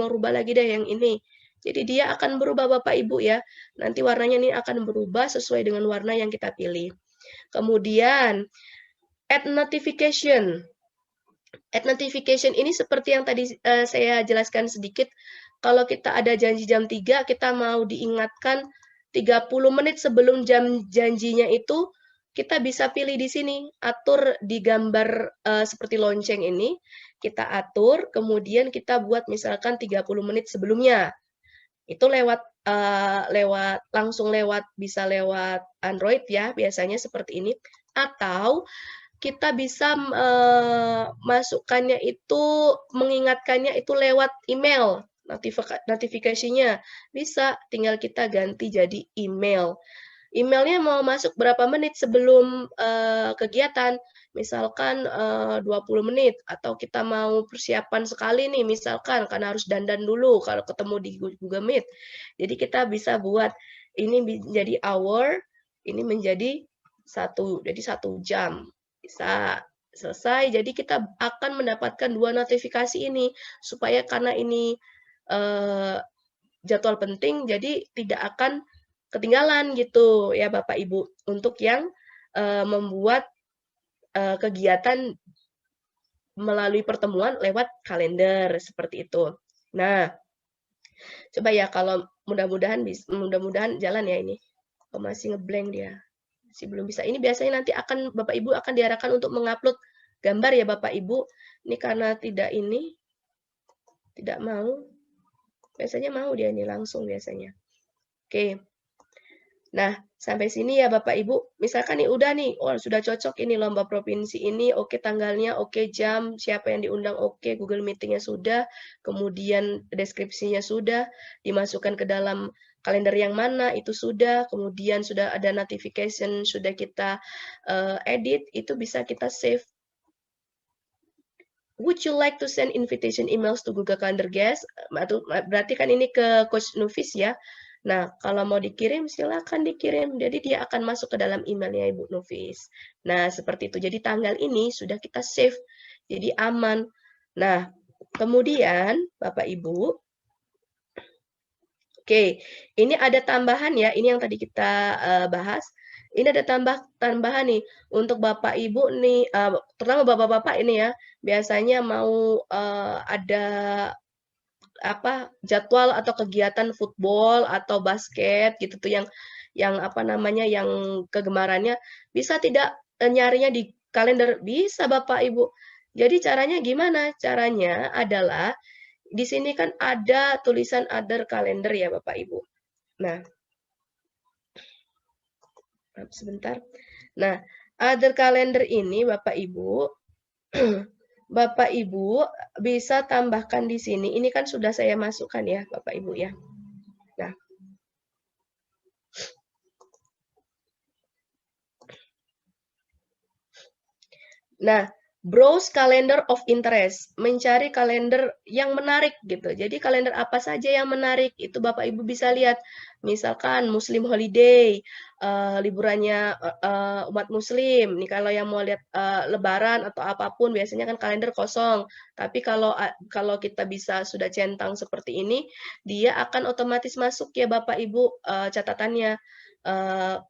rubah lagi deh yang ini. Jadi dia akan berubah Bapak Ibu ya. Nanti warnanya ini akan berubah sesuai dengan warna yang kita pilih. Kemudian, add notification. Add notification ini seperti yang tadi saya jelaskan sedikit. Kalau kita ada janji jam 3, kita mau diingatkan 30 menit sebelum jam janjinya itu, kita bisa pilih di sini, atur di gambar seperti lonceng ini, kita atur, kemudian kita buat misalkan 30 menit sebelumnya. Itu bisa lewat Android ya, biasanya seperti ini. Atau kita bisa masukkannya itu, mengingatkannya itu lewat email, notifikasinya. Bisa, tinggal kita ganti jadi email. Emailnya mau masuk berapa menit sebelum kegiatan, misalkan 20 menit, atau kita mau persiapan sekali nih, misalkan karena harus dandan dulu kalau ketemu di Google Meet. Jadi kita bisa buat ini menjadi hour, ini menjadi 1 jam. Bisa selesai, jadi kita akan mendapatkan 2 notifikasi ini, supaya karena ini jadwal penting, jadi tidak akan ketinggalan gitu ya Bapak Ibu, untuk yang membuat kegiatan melalui pertemuan lewat kalender, seperti itu. Nah, coba ya kalau mudah-mudahan jalan ya ini. Oh, masih ngeblank dia. Masih belum bisa. Ini biasanya nanti Bapak Ibu akan diarahkan untuk mengupload gambar ya Bapak Ibu. Ini karena tidak mau. Biasanya mau dia ini langsung biasanya. Oke. Nah, sampai sini ya Bapak Ibu. Misalkan nih udah nih, oh sudah cocok ini lomba provinsi ini, oke tanggalnya, oke jam, siapa yang diundang, oke Google Meeting-nya sudah, kemudian deskripsinya sudah, dimasukkan ke dalam kalender yang mana itu sudah, kemudian sudah ada notification, sudah kita edit, itu bisa kita save. Would you like to send invitation emails to Google Calendar guest? Berarti kan ini ke Coach Nufis ya. Nah, kalau mau dikirim, silakan dikirim. Jadi dia akan masuk ke dalam emailnya Ibu Nufis. Nah, seperti itu. Jadi tanggal ini sudah kita save. Jadi aman. Nah, kemudian Bapak Ibu, oke, ini ada tambahan ya, ini yang tadi kita bahas. Ini ada tambahan nih untuk Bapak Ibu nih, terutama Bapak-bapak ini ya, biasanya mau ada apa jadwal atau kegiatan football atau basket gitu tuh yang apa namanya yang kegemarannya bisa tidak nyarinya di kalender bisa Bapak Ibu. Jadi caranya gimana? Caranya adalah di sini kan ada tulisan other calendar ya Bapak Ibu. Nah, sebentar. Nah, other calendar ini Bapak Ibu, Bapak Ibu bisa tambahkan di sini. Ini kan sudah saya masukkan ya Bapak Ibu ya. Nah, Nah, browse calendar of interest, mencari kalender yang menarik gitu. Jadi kalender apa saja yang menarik itu Bapak Ibu bisa lihat. Misalkan Muslim holiday, liburannya umat Muslim. Nih kalau yang mau lihat Lebaran atau apapun biasanya kan kalender kosong. Tapi kalau kita bisa sudah centang seperti ini, dia akan otomatis masuk ya Bapak Ibu catatannya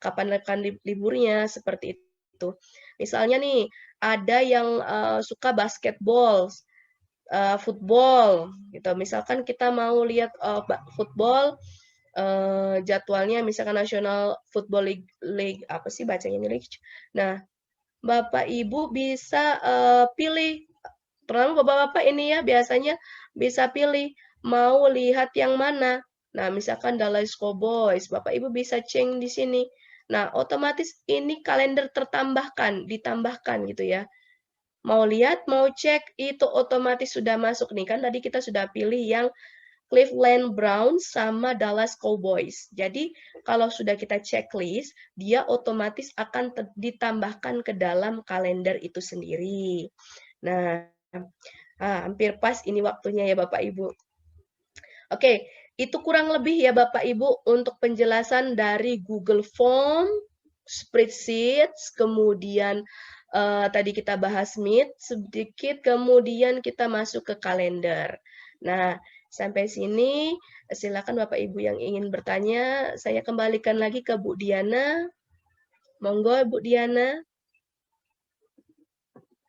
kapan liburnya seperti itu. Misalnya nih ada yang suka basketball, football, gitu. Misalkan kita mau lihat football, jadwalnya misalkan National Football League apa sih bacanya ini League. Nah, Bapak Ibu bisa pilih, terutama Bapak-bapak ini ya biasanya bisa pilih mau lihat yang mana. Nah, misalkan Dallas Cowboys, Bapak Ibu bisa cek di sini. Nah, otomatis ini kalender ditambahkan gitu ya. Mau lihat, mau cek, itu otomatis sudah masuk nih. Kan tadi kita sudah pilih yang Cleveland Browns sama Dallas Cowboys. Jadi, kalau sudah kita checklist, dia otomatis akan ditambahkan ke dalam kalender itu sendiri. Nah, hampir pas ini waktunya ya Bapak Ibu. Oke, itu kurang lebih ya Bapak Ibu untuk penjelasan dari Google Form, Spreadsheets, kemudian tadi kita bahas Meet sedikit, kemudian kita masuk ke kalender. Nah, sampai sini silakan Bapak Ibu yang ingin bertanya, saya kembalikan lagi ke Bu Diana. Monggo Bu Diana.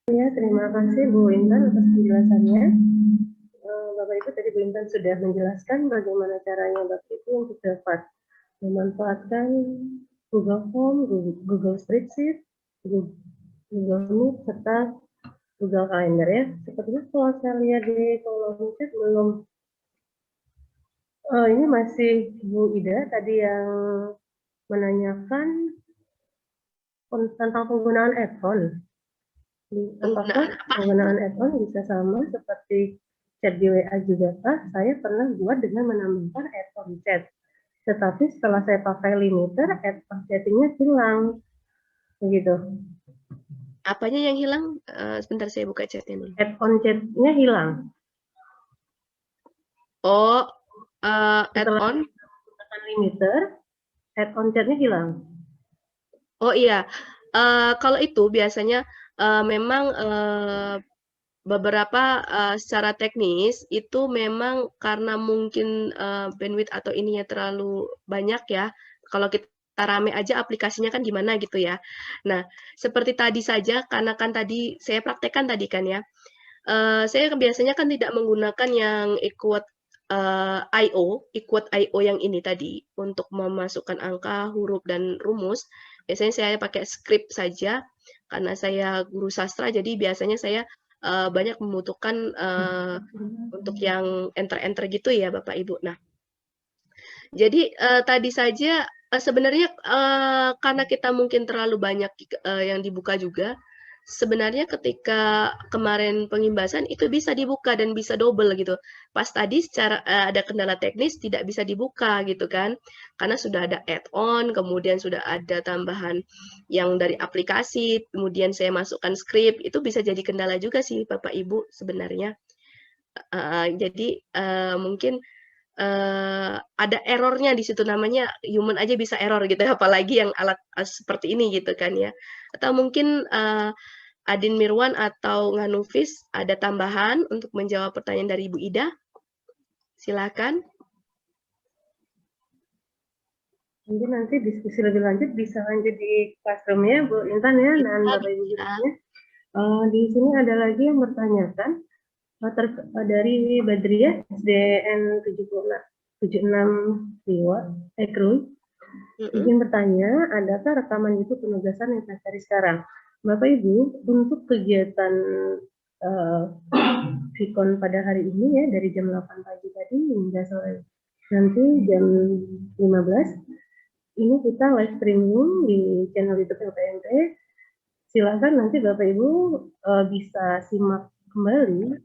Ya, terima kasih Bu Intan atas penjelasannya. Bapak Ibu tadi Bu Intan sudah menjelaskan bagaimana caranya Bapak Ibu untuk dapat memanfaatkan Google Form, Google Spreadsheet, Google Meet, serta Google Calendar ya. Sepertinya kalau saya lihat di kolom chat belum, ini masih Bu Ida tadi yang menanyakan tentang penggunaan add-on. Apakah penggunaan add-on bisa sama seperti chat di WA juga kah? Saya pernah buat dengan menambahkan add-on chat. Tetapi setelah saya pakai limiter, add-on chattingnya hilang. Begitu. Apanya yang hilang? Sebentar saya buka chatnya dulu. Add-on chatnya hilang. Oh, add-on? Tekan limiter, add-on chatnya hilang. Oh iya, kalau itu biasanya memang beberapa secara teknis itu memang karena mungkin bandwidth atau ininya terlalu banyak ya. Kalau kita rame aja aplikasinya kan gimana gitu ya. Nah, seperti tadi saja karena kan tadi saya praktekkan tadi kan ya. Saya biasanya kan tidak menggunakan yang IO yang ini tadi untuk memasukkan angka, huruf dan rumus. Biasanya saya pakai script saja karena saya guru sastra jadi biasanya saya banyak membutuhkan untuk yang enter-enter gitu ya Bapak Ibu. Nah, jadi tadi saja sebenarnya karena kita mungkin terlalu banyak yang dibuka juga, sebenarnya ketika kemarin pengimbasan itu bisa dibuka dan bisa double gitu. Pas tadi secara ada kendala teknis tidak bisa dibuka gitu kan. Karena sudah ada add-on, kemudian sudah ada tambahan yang dari aplikasi, kemudian saya masukkan script, itu bisa jadi kendala juga sih Bapak Ibu sebenarnya. Jadi mungkin ada errornya di situ, namanya human aja bisa error gitu ya, apalagi yang alat seperti ini gitu kan ya. Atau mungkin Adin Mirwan atau Nganufis ada tambahan untuk menjawab pertanyaan dari Ibu Ida? Silakan. Mungkin nanti diskusi lebih lanjut bisa lanjut di classroom ya Bu Intan ya, dan Bapak Ibu gurunya. Di sini ada lagi yang bertanyakan dari Badriah SDN 76 Krui. Izin bertanya, adakah rekaman YouTube penugasan yang saya cari sekarang? Bapak Ibu, untuk kegiatan Vicon pada hari ini ya, dari jam 8 pagi tadi hingga sore nanti jam 15, ini kita live streaming di channel YouTube LPMP. Silakan nanti Bapak Ibu bisa simak kembali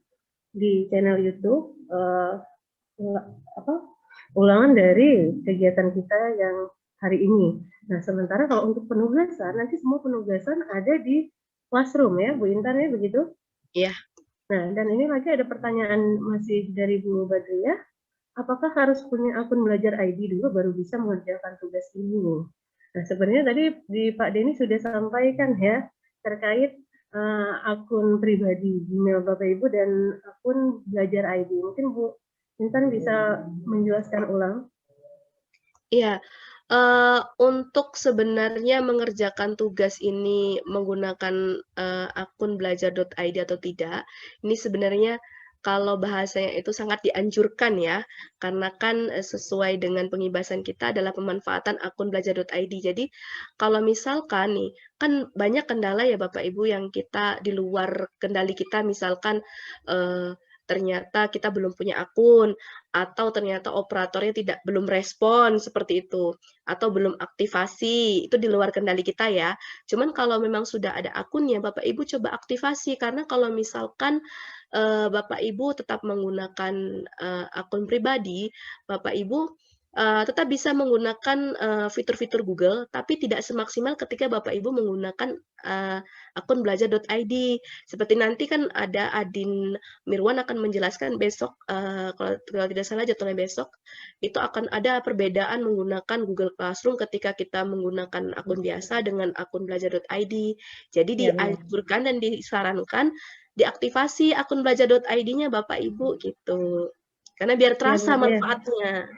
di channel YouTube ulangan dari kegiatan kita yang hari ini. Nah, sementara kalau untuk penugasan, nanti semua penugasan ada di Classroom ya, Bu Intan ya, begitu? Iya. Nah, dan ini lagi ada pertanyaan masih dari Bu Badriah. Apakah harus punya akun belajar ID dulu baru bisa mengerjakan tugas ini? Nah, sebenarnya tadi di Pak Denny sudah sampaikan ya, terkait akun pribadi email Bapak Ibu dan akun belajar ID. Mungkin Bu Intan bisa menjelaskan ulang. Iya, untuk sebenarnya mengerjakan tugas ini menggunakan akun belajar.id atau tidak, ini sebenarnya kalau bahasanya itu sangat dianjurkan ya, karena kan sesuai dengan pengibasan kita adalah pemanfaatan akun belajar.id. Jadi kalau misalkan nih, kan banyak kendala ya Bapak Ibu yang kita di luar kendali kita, misalkan ternyata kita belum punya akun, atau ternyata operatornya belum respon seperti itu, atau belum aktivasi, itu di luar kendali kita ya. Cuman kalau memang sudah ada akunnya, Bapak Ibu coba aktivasi, karena kalau misalkan Bapak Ibu tetap menggunakan akun pribadi, Bapak Ibu tetap bisa menggunakan fitur-fitur Google, tapi tidak semaksimal ketika Bapak Ibu menggunakan akun belajar.id. Seperti nanti kan ada Adin Mirwan akan menjelaskan besok, kalau tidak salah jadwalnya besok, itu akan ada perbedaan menggunakan Google Classroom ketika kita menggunakan akun biasa dengan akun belajar.id. Jadi dianjurkan dan disarankan diaktifasi akun belajar.id-nya Bapak Ibu gitu. Karena biar terasa manfaatnya.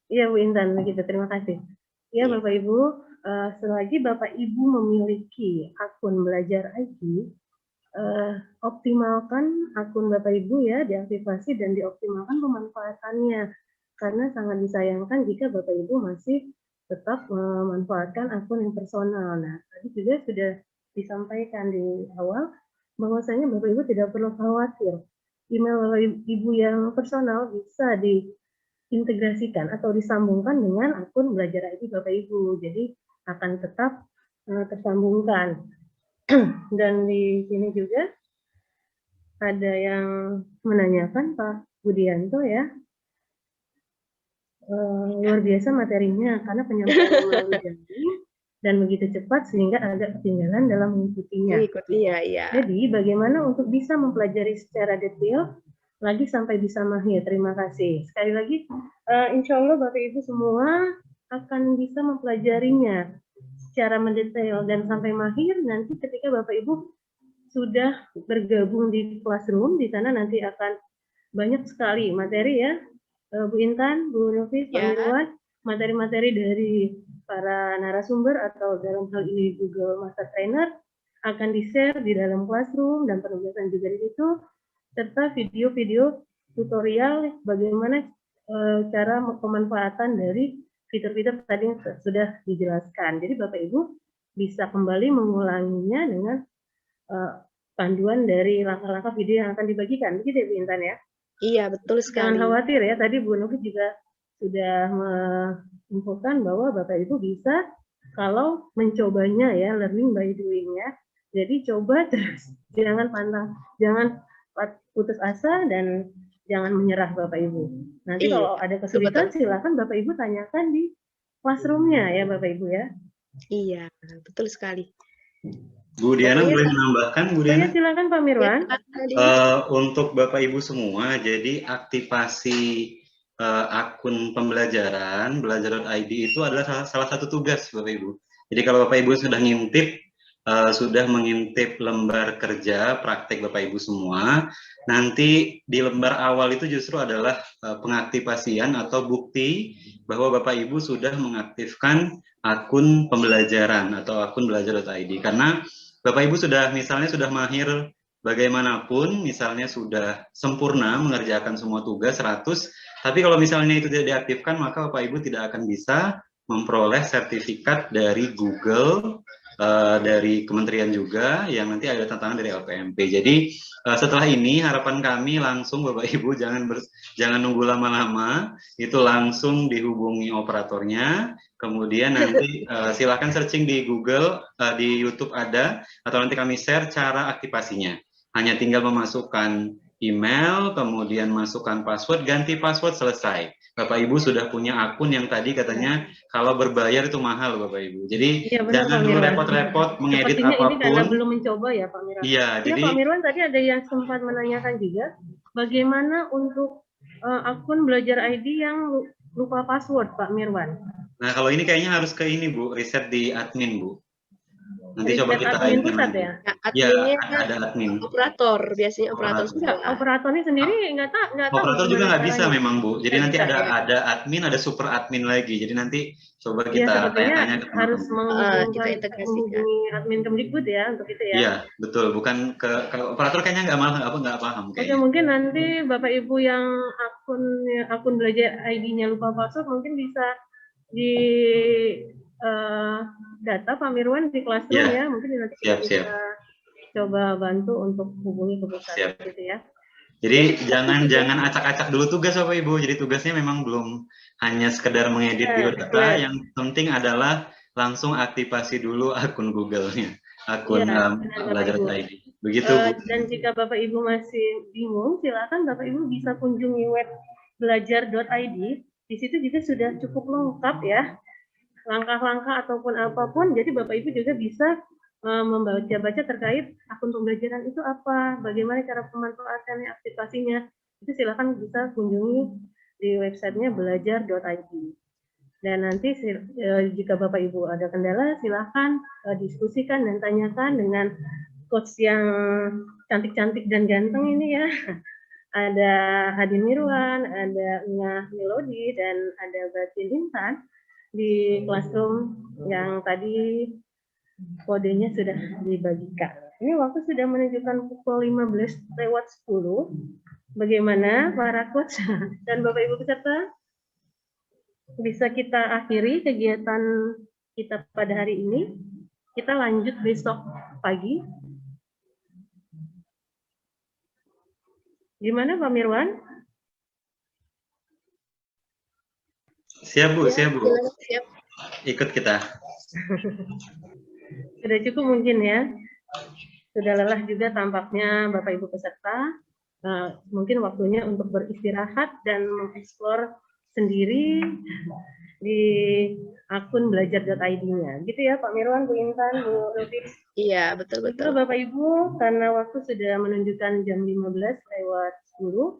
Iya Bu Intan, begitu. Terima kasih. Ya Bapak Ibu, selagi Bapak Ibu memiliki akun belajar ID, optimalkan akun Bapak Ibu ya, diaktifasi dan dioptimalkan pemanfaatannya. Karena sangat disayangkan jika Bapak Ibu masih tetap memanfaatkan akun yang personal. Nah, tadi juga sudah disampaikan di awal bahwasanya Bapak Ibu tidak perlu khawatir. Email Bapak Ibu yang personal bisa diintegrasikan atau disambungkan dengan akun belajar ID Bapak Ibu. Jadi akan tetap tersambungkan. Dan di sini juga ada yang menanyakan Pak Budianto ya, luar biasa materinya karena penyampaian melalui daring dan begitu cepat sehingga agak ketinggalan dalam mengikutinya. Iya. Jadi bagaimana untuk bisa mempelajari secara detail lagi sampai bisa mahir. Terima kasih. Sekali lagi, insya Allah Bapak Ibu semua akan bisa mempelajarinya secara mendetail dan sampai mahir nanti ketika Bapak Ibu sudah bergabung di Classroom, di sana nanti akan banyak sekali materi ya, Bu Intan, Bu Nufis, Pak Mirwan, materi-materi dari para narasumber atau dalam hal ini Google Master Trainer akan di-share di dalam Classroom dan penugasan juga di situ, serta video-video tutorial bagaimana cara pemanfaatan dari fitur-fitur tadi yang sudah dijelaskan. Jadi Bapak Ibu bisa kembali mengulanginya dengan panduan dari langkah-langkah video yang akan dibagikan. Begitu ya Bu Intan ya? Iya, betul sekali. Jangan khawatir ya, tadi Bu Nufis juga sudah menginfokan bahwa Bapak Ibu bisa kalau mencobanya ya, learning by doing ya, Jadi coba terus, jangan putus asa dan jangan menyerah Bapak Ibu. Nanti Iya, kalau ada betul betul. kesulitan silakan Bapak Ibu tanyakan di classroom-nya ya Bapak Ibu ya. Iya, betul sekali. Bu Diana Pokoknya boleh menambahkan, Bu Oh ya, Diana? silakan Pak Mirwan. Untuk Bapak Ibu semua, jadi aktivasi akun pembelajaran belajar.id itu adalah salah satu tugas Bapak Ibu. Jadi kalau Bapak Ibu sudah mengintip lembar kerja praktek Bapak Ibu semua, nanti di lembar awal itu justru adalah pengaktifasian atau bukti bahwa Bapak Ibu sudah mengaktifkan akun pembelajaran atau akun belajar.id. Karena Bapak Ibu misalnya sudah mahir bagaimanapun, misalnya sudah sempurna mengerjakan semua tugas 100, tapi kalau misalnya itu tidak diaktifkan, maka Bapak Ibu tidak akan bisa memperoleh sertifikat dari Google, dari kementerian juga, yang nanti ada tantangan dari LPMP. Jadi setelah ini harapan kami langsung Bapak Ibu jangan nunggu lama-lama, itu langsung dihubungi operatornya, kemudian nanti silakan searching di Google, di YouTube ada, atau nanti kami share cara aktivasinya. Hanya tinggal memasukkan email, kemudian masukkan password, ganti password, selesai. Bapak Ibu sudah punya akun yang tadi katanya kalau berbayar itu mahal Bapak Ibu. Jadi Iya benar jangan Pak dulu Mirwan. repot-repot mengedit Sepertinya ini karena apapun. belum mencoba ya Pak Mirwan. Iya, Ya jadi Pak Mirwan tadi ada yang sempat menanyakan juga bagaimana untuk akun belajar ID yang lupa password Pak Mirwan. nah kalau ini kayaknya harus ke ini Bu, riset di admin Bu. Nanti coba Riset kita admin ini pusat lagi. ya? Ya, Adminnya ada admin. operator, biasanya operator Operator. Enggak, sekolah. operatornya sendiri nggak tahu Operator juga gimana nggak bisa caranya. memang Bu. Jadi Nggak nanti bisa, ada ya? ada admin, ada super admin lagi. Jadi nanti coba Iya, kita sepertinya tanya-tanya ke harus teman-teman. Kita integrasikan. menghubungi admin Kemdikbud ya untuk itu ya. Iya, betul. Bukan ke operator kayaknya nggak paham Oke, kayaknya. mungkin nanti Bapak Ibu yang akun belajar ID-nya lupa password mungkin bisa di data Pak Mirwan di Classroom Iya, ya. Mungkin nanti kita siap. bisa coba bantu untuk hubungi ke pusat Siap. gitu ya. Jadi jangan acak-acak dulu tugas Bapak Ibu. Jadi tugasnya memang belum hanya sekedar mengedit biodata. Yang penting adalah langsung aktivasi dulu akun Google-nya, akun Iya, benar Bapak Ibu. belajar.id. Begitu Bu. Dan jika Bapak Ibu masih bingung, silakan Bapak Ibu bisa kunjungi web belajar.id. Di situ juga sudah cukup lengkap ya, langkah-langkah ataupun apapun. Jadi Bapak Ibu juga bisa membaca-baca terkait akun pembelajaran itu apa, bagaimana cara pemanfaatannya, aktivasinya. Itu silakan bisa kunjungi di websitenya belajar.id. Dan nanti jika Bapak Ibu ada kendala, silakan diskusikan dan tanyakan dengan coach yang cantik-cantik dan ganteng ini ya. Ada Hadi Mirwan, ada Ngah Melody, dan ada Batin Intan di classroom yang tadi kodenya sudah dibagikan. Ini waktu sudah menunjukkan pukul 15:10. Bagaimana para coach dan Bapak Ibu peserta? Bisa kita akhiri kegiatan kita pada hari ini. Kita lanjut besok pagi. Gimana Pak Mirwan? Siap Bu, Ya, siap Bu. siap. Ikut kita. Sudah cukup mungkin ya. Sudah lelah juga tampaknya Bapak Ibu peserta. Mungkin waktunya untuk beristirahat dan mengeksplor sendiri di akun belajar.id-nya. Gitu ya Pak Mirwan, Bu Intan, Bu Lutfi. Iya, betul-betul. Bapak Ibu, karena waktu sudah menunjukkan jam 15:10,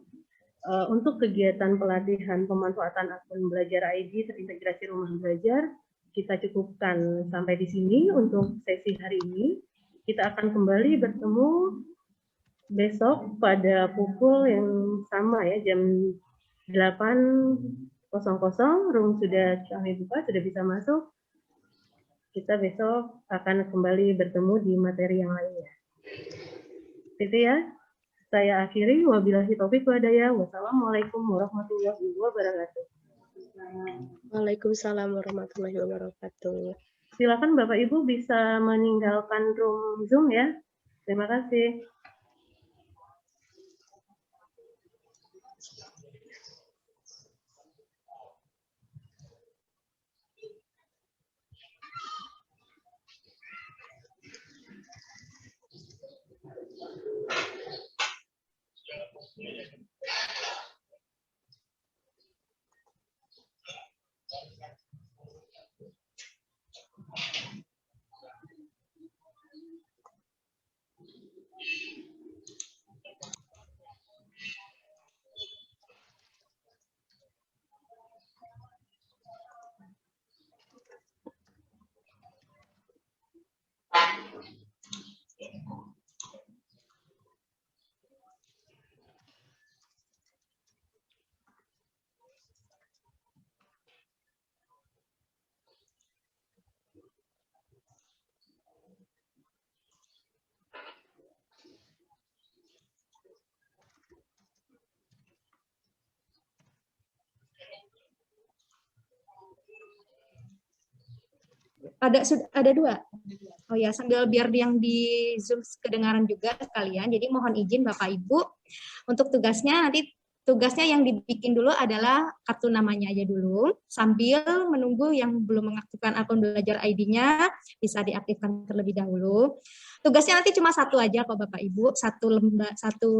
untuk kegiatan pelatihan pemanfaatan akun belajar ID terintegrasi rumah belajar, kita cukupkan sampai di sini untuk sesi hari ini. Kita akan kembali bertemu besok pada pukul yang sama ya, jam 8.00, room sudah kami buka, sudah bisa masuk. Kita besok akan kembali bertemu di materi yang lainnya. Itu ya. Saya akhiri. Wabillahi taufiq wa hidayah. Wassalamualaikum warahmatullahi wabarakatuh. Waalaikumsalam warahmatullahi wabarakatuh. Silakan Bapak Ibu bisa meninggalkan room Zoom ya. Terima kasih. Ada dua. Oh ya, sambil biar yang di Zoom kedengaran juga sekalian. Jadi mohon izin Bapak Ibu untuk tugasnya yang dibikin dulu adalah kartu namanya aja dulu, sambil menunggu yang belum mengaktifkan akun belajar ID-nya bisa diaktifkan terlebih dahulu. Tugasnya nanti cuma satu aja kok Bapak Ibu, satu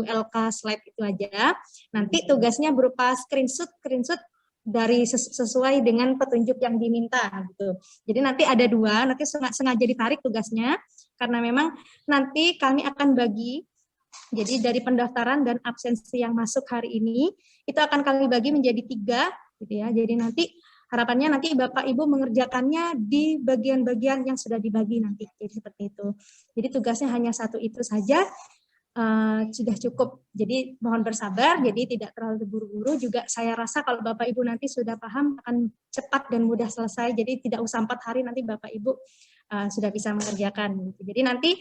LK slide itu aja. Nanti tugasnya berupa screenshot dari sesuai dengan petunjuk yang diminta gitu. Jadi nanti ada dua, nanti sengaja ditarik tugasnya karena memang nanti kami akan bagi. Jadi dari pendaftaran dan absensi yang masuk hari ini itu akan kami bagi menjadi 3 gitu ya. Jadi nanti harapannya nanti Bapak Ibu mengerjakannya di bagian-bagian yang sudah dibagi nanti. Jadi seperti itu. Jadi tugasnya hanya satu itu saja. Sudah cukup, jadi mohon bersabar, jadi tidak terlalu buru-buru. Juga saya rasa kalau Bapak Ibu nanti sudah paham akan cepat dan mudah selesai, jadi tidak usah 4 hari nanti Bapak Ibu sudah bisa mengerjakan. Jadi nanti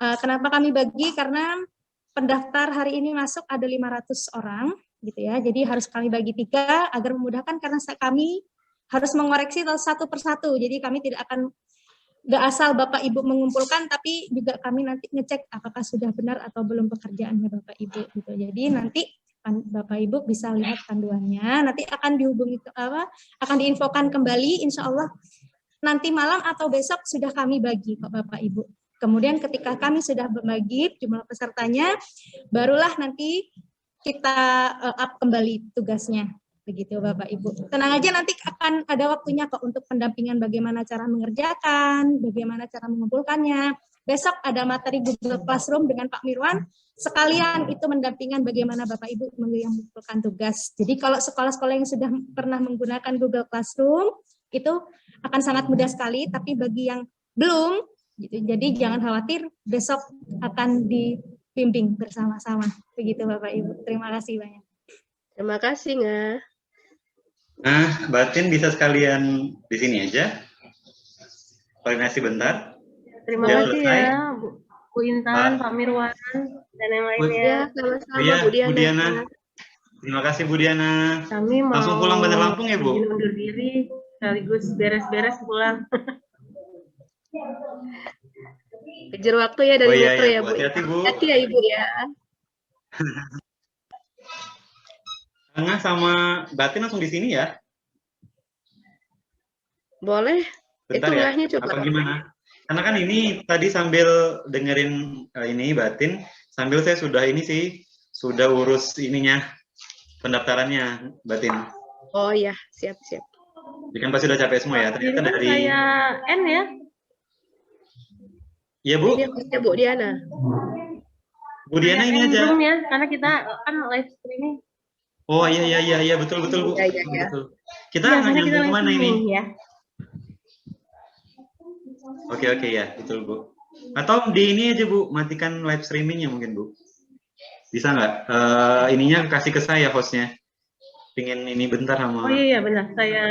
kenapa kami bagi, karena pendaftar hari ini masuk ada 500 orang, gitu ya. Jadi harus kami bagi 3 agar memudahkan karena kami harus mengoreksi satu persatu. Jadi kami tidak akan nggak asal Bapak Ibu mengumpulkan, tapi juga kami nanti ngecek apakah sudah benar atau belum pekerjaannya Bapak Ibu gitu. Jadi nanti Bapak Ibu bisa lihat panduannya, nanti akan dihubungi akan diinfokan kembali, insya Allah nanti malam atau besok sudah kami bagi kok Bapak Ibu. Kemudian ketika kami sudah membagi jumlah pesertanya, barulah nanti kita up kembali tugasnya. Begitu Bapak Ibu. Tenang aja, nanti akan ada waktunya kok untuk pendampingan bagaimana cara mengerjakan, bagaimana cara mengumpulkannya. Besok ada materi Google Classroom dengan Pak Mirwan, sekalian itu mendampingan bagaimana Bapak Ibu mengumpulkan tugas. Jadi kalau sekolah-sekolah yang sudah pernah menggunakan Google Classroom, itu akan sangat mudah sekali, tapi bagi yang belum, gitu, jadi jangan khawatir, besok akan dibimbing bersama-sama. Begitu Bapak Ibu. Terima kasih banyak. Terima kasih, Nga. Nah, Batin bisa sekalian di sini aja. Koordinasi bentar. Terima kasih ya, Bu Intan, Pak Mirwan, dan yang lainnya. Sama-sama, Bu Diana. Terima kasih, Bu Diana. Kami mau langsung pulang Bandar Lampung ya, Bu? Undur diri, sekaligus beres-beres pulang. Kejar waktu ya dari metro ya, Bu. Hati-hati, Bu. Hati ya, Ibu ya. Tengah sama Batin langsung di sini ya? Boleh. Bentar itu ya, coba. apa gimana? Karena kan ini tadi sambil dengerin ini Batin, sambil saya sudah urus ininya, pendaftarannya Batin. Oh iya, siap-siap. Jadi kan pasti udah capek semua ya, ternyata dari... Saya N ya? Iya, Bu? Iya, Bu Diana. Bu Diana ini aja. Belum ya, karena kita kan live streaming. Oh iya betul Bu. Iya. Betul. Kita nggak nyambung kemana ini? Ya. Oke ya, betul Bu. Atau di ini aja Bu, matikan live streamingnya mungkin Bu. Bisa nggak? Ininya kasih ke saya hostnya. Pingin ini bentar sama. Oh iya benar, saya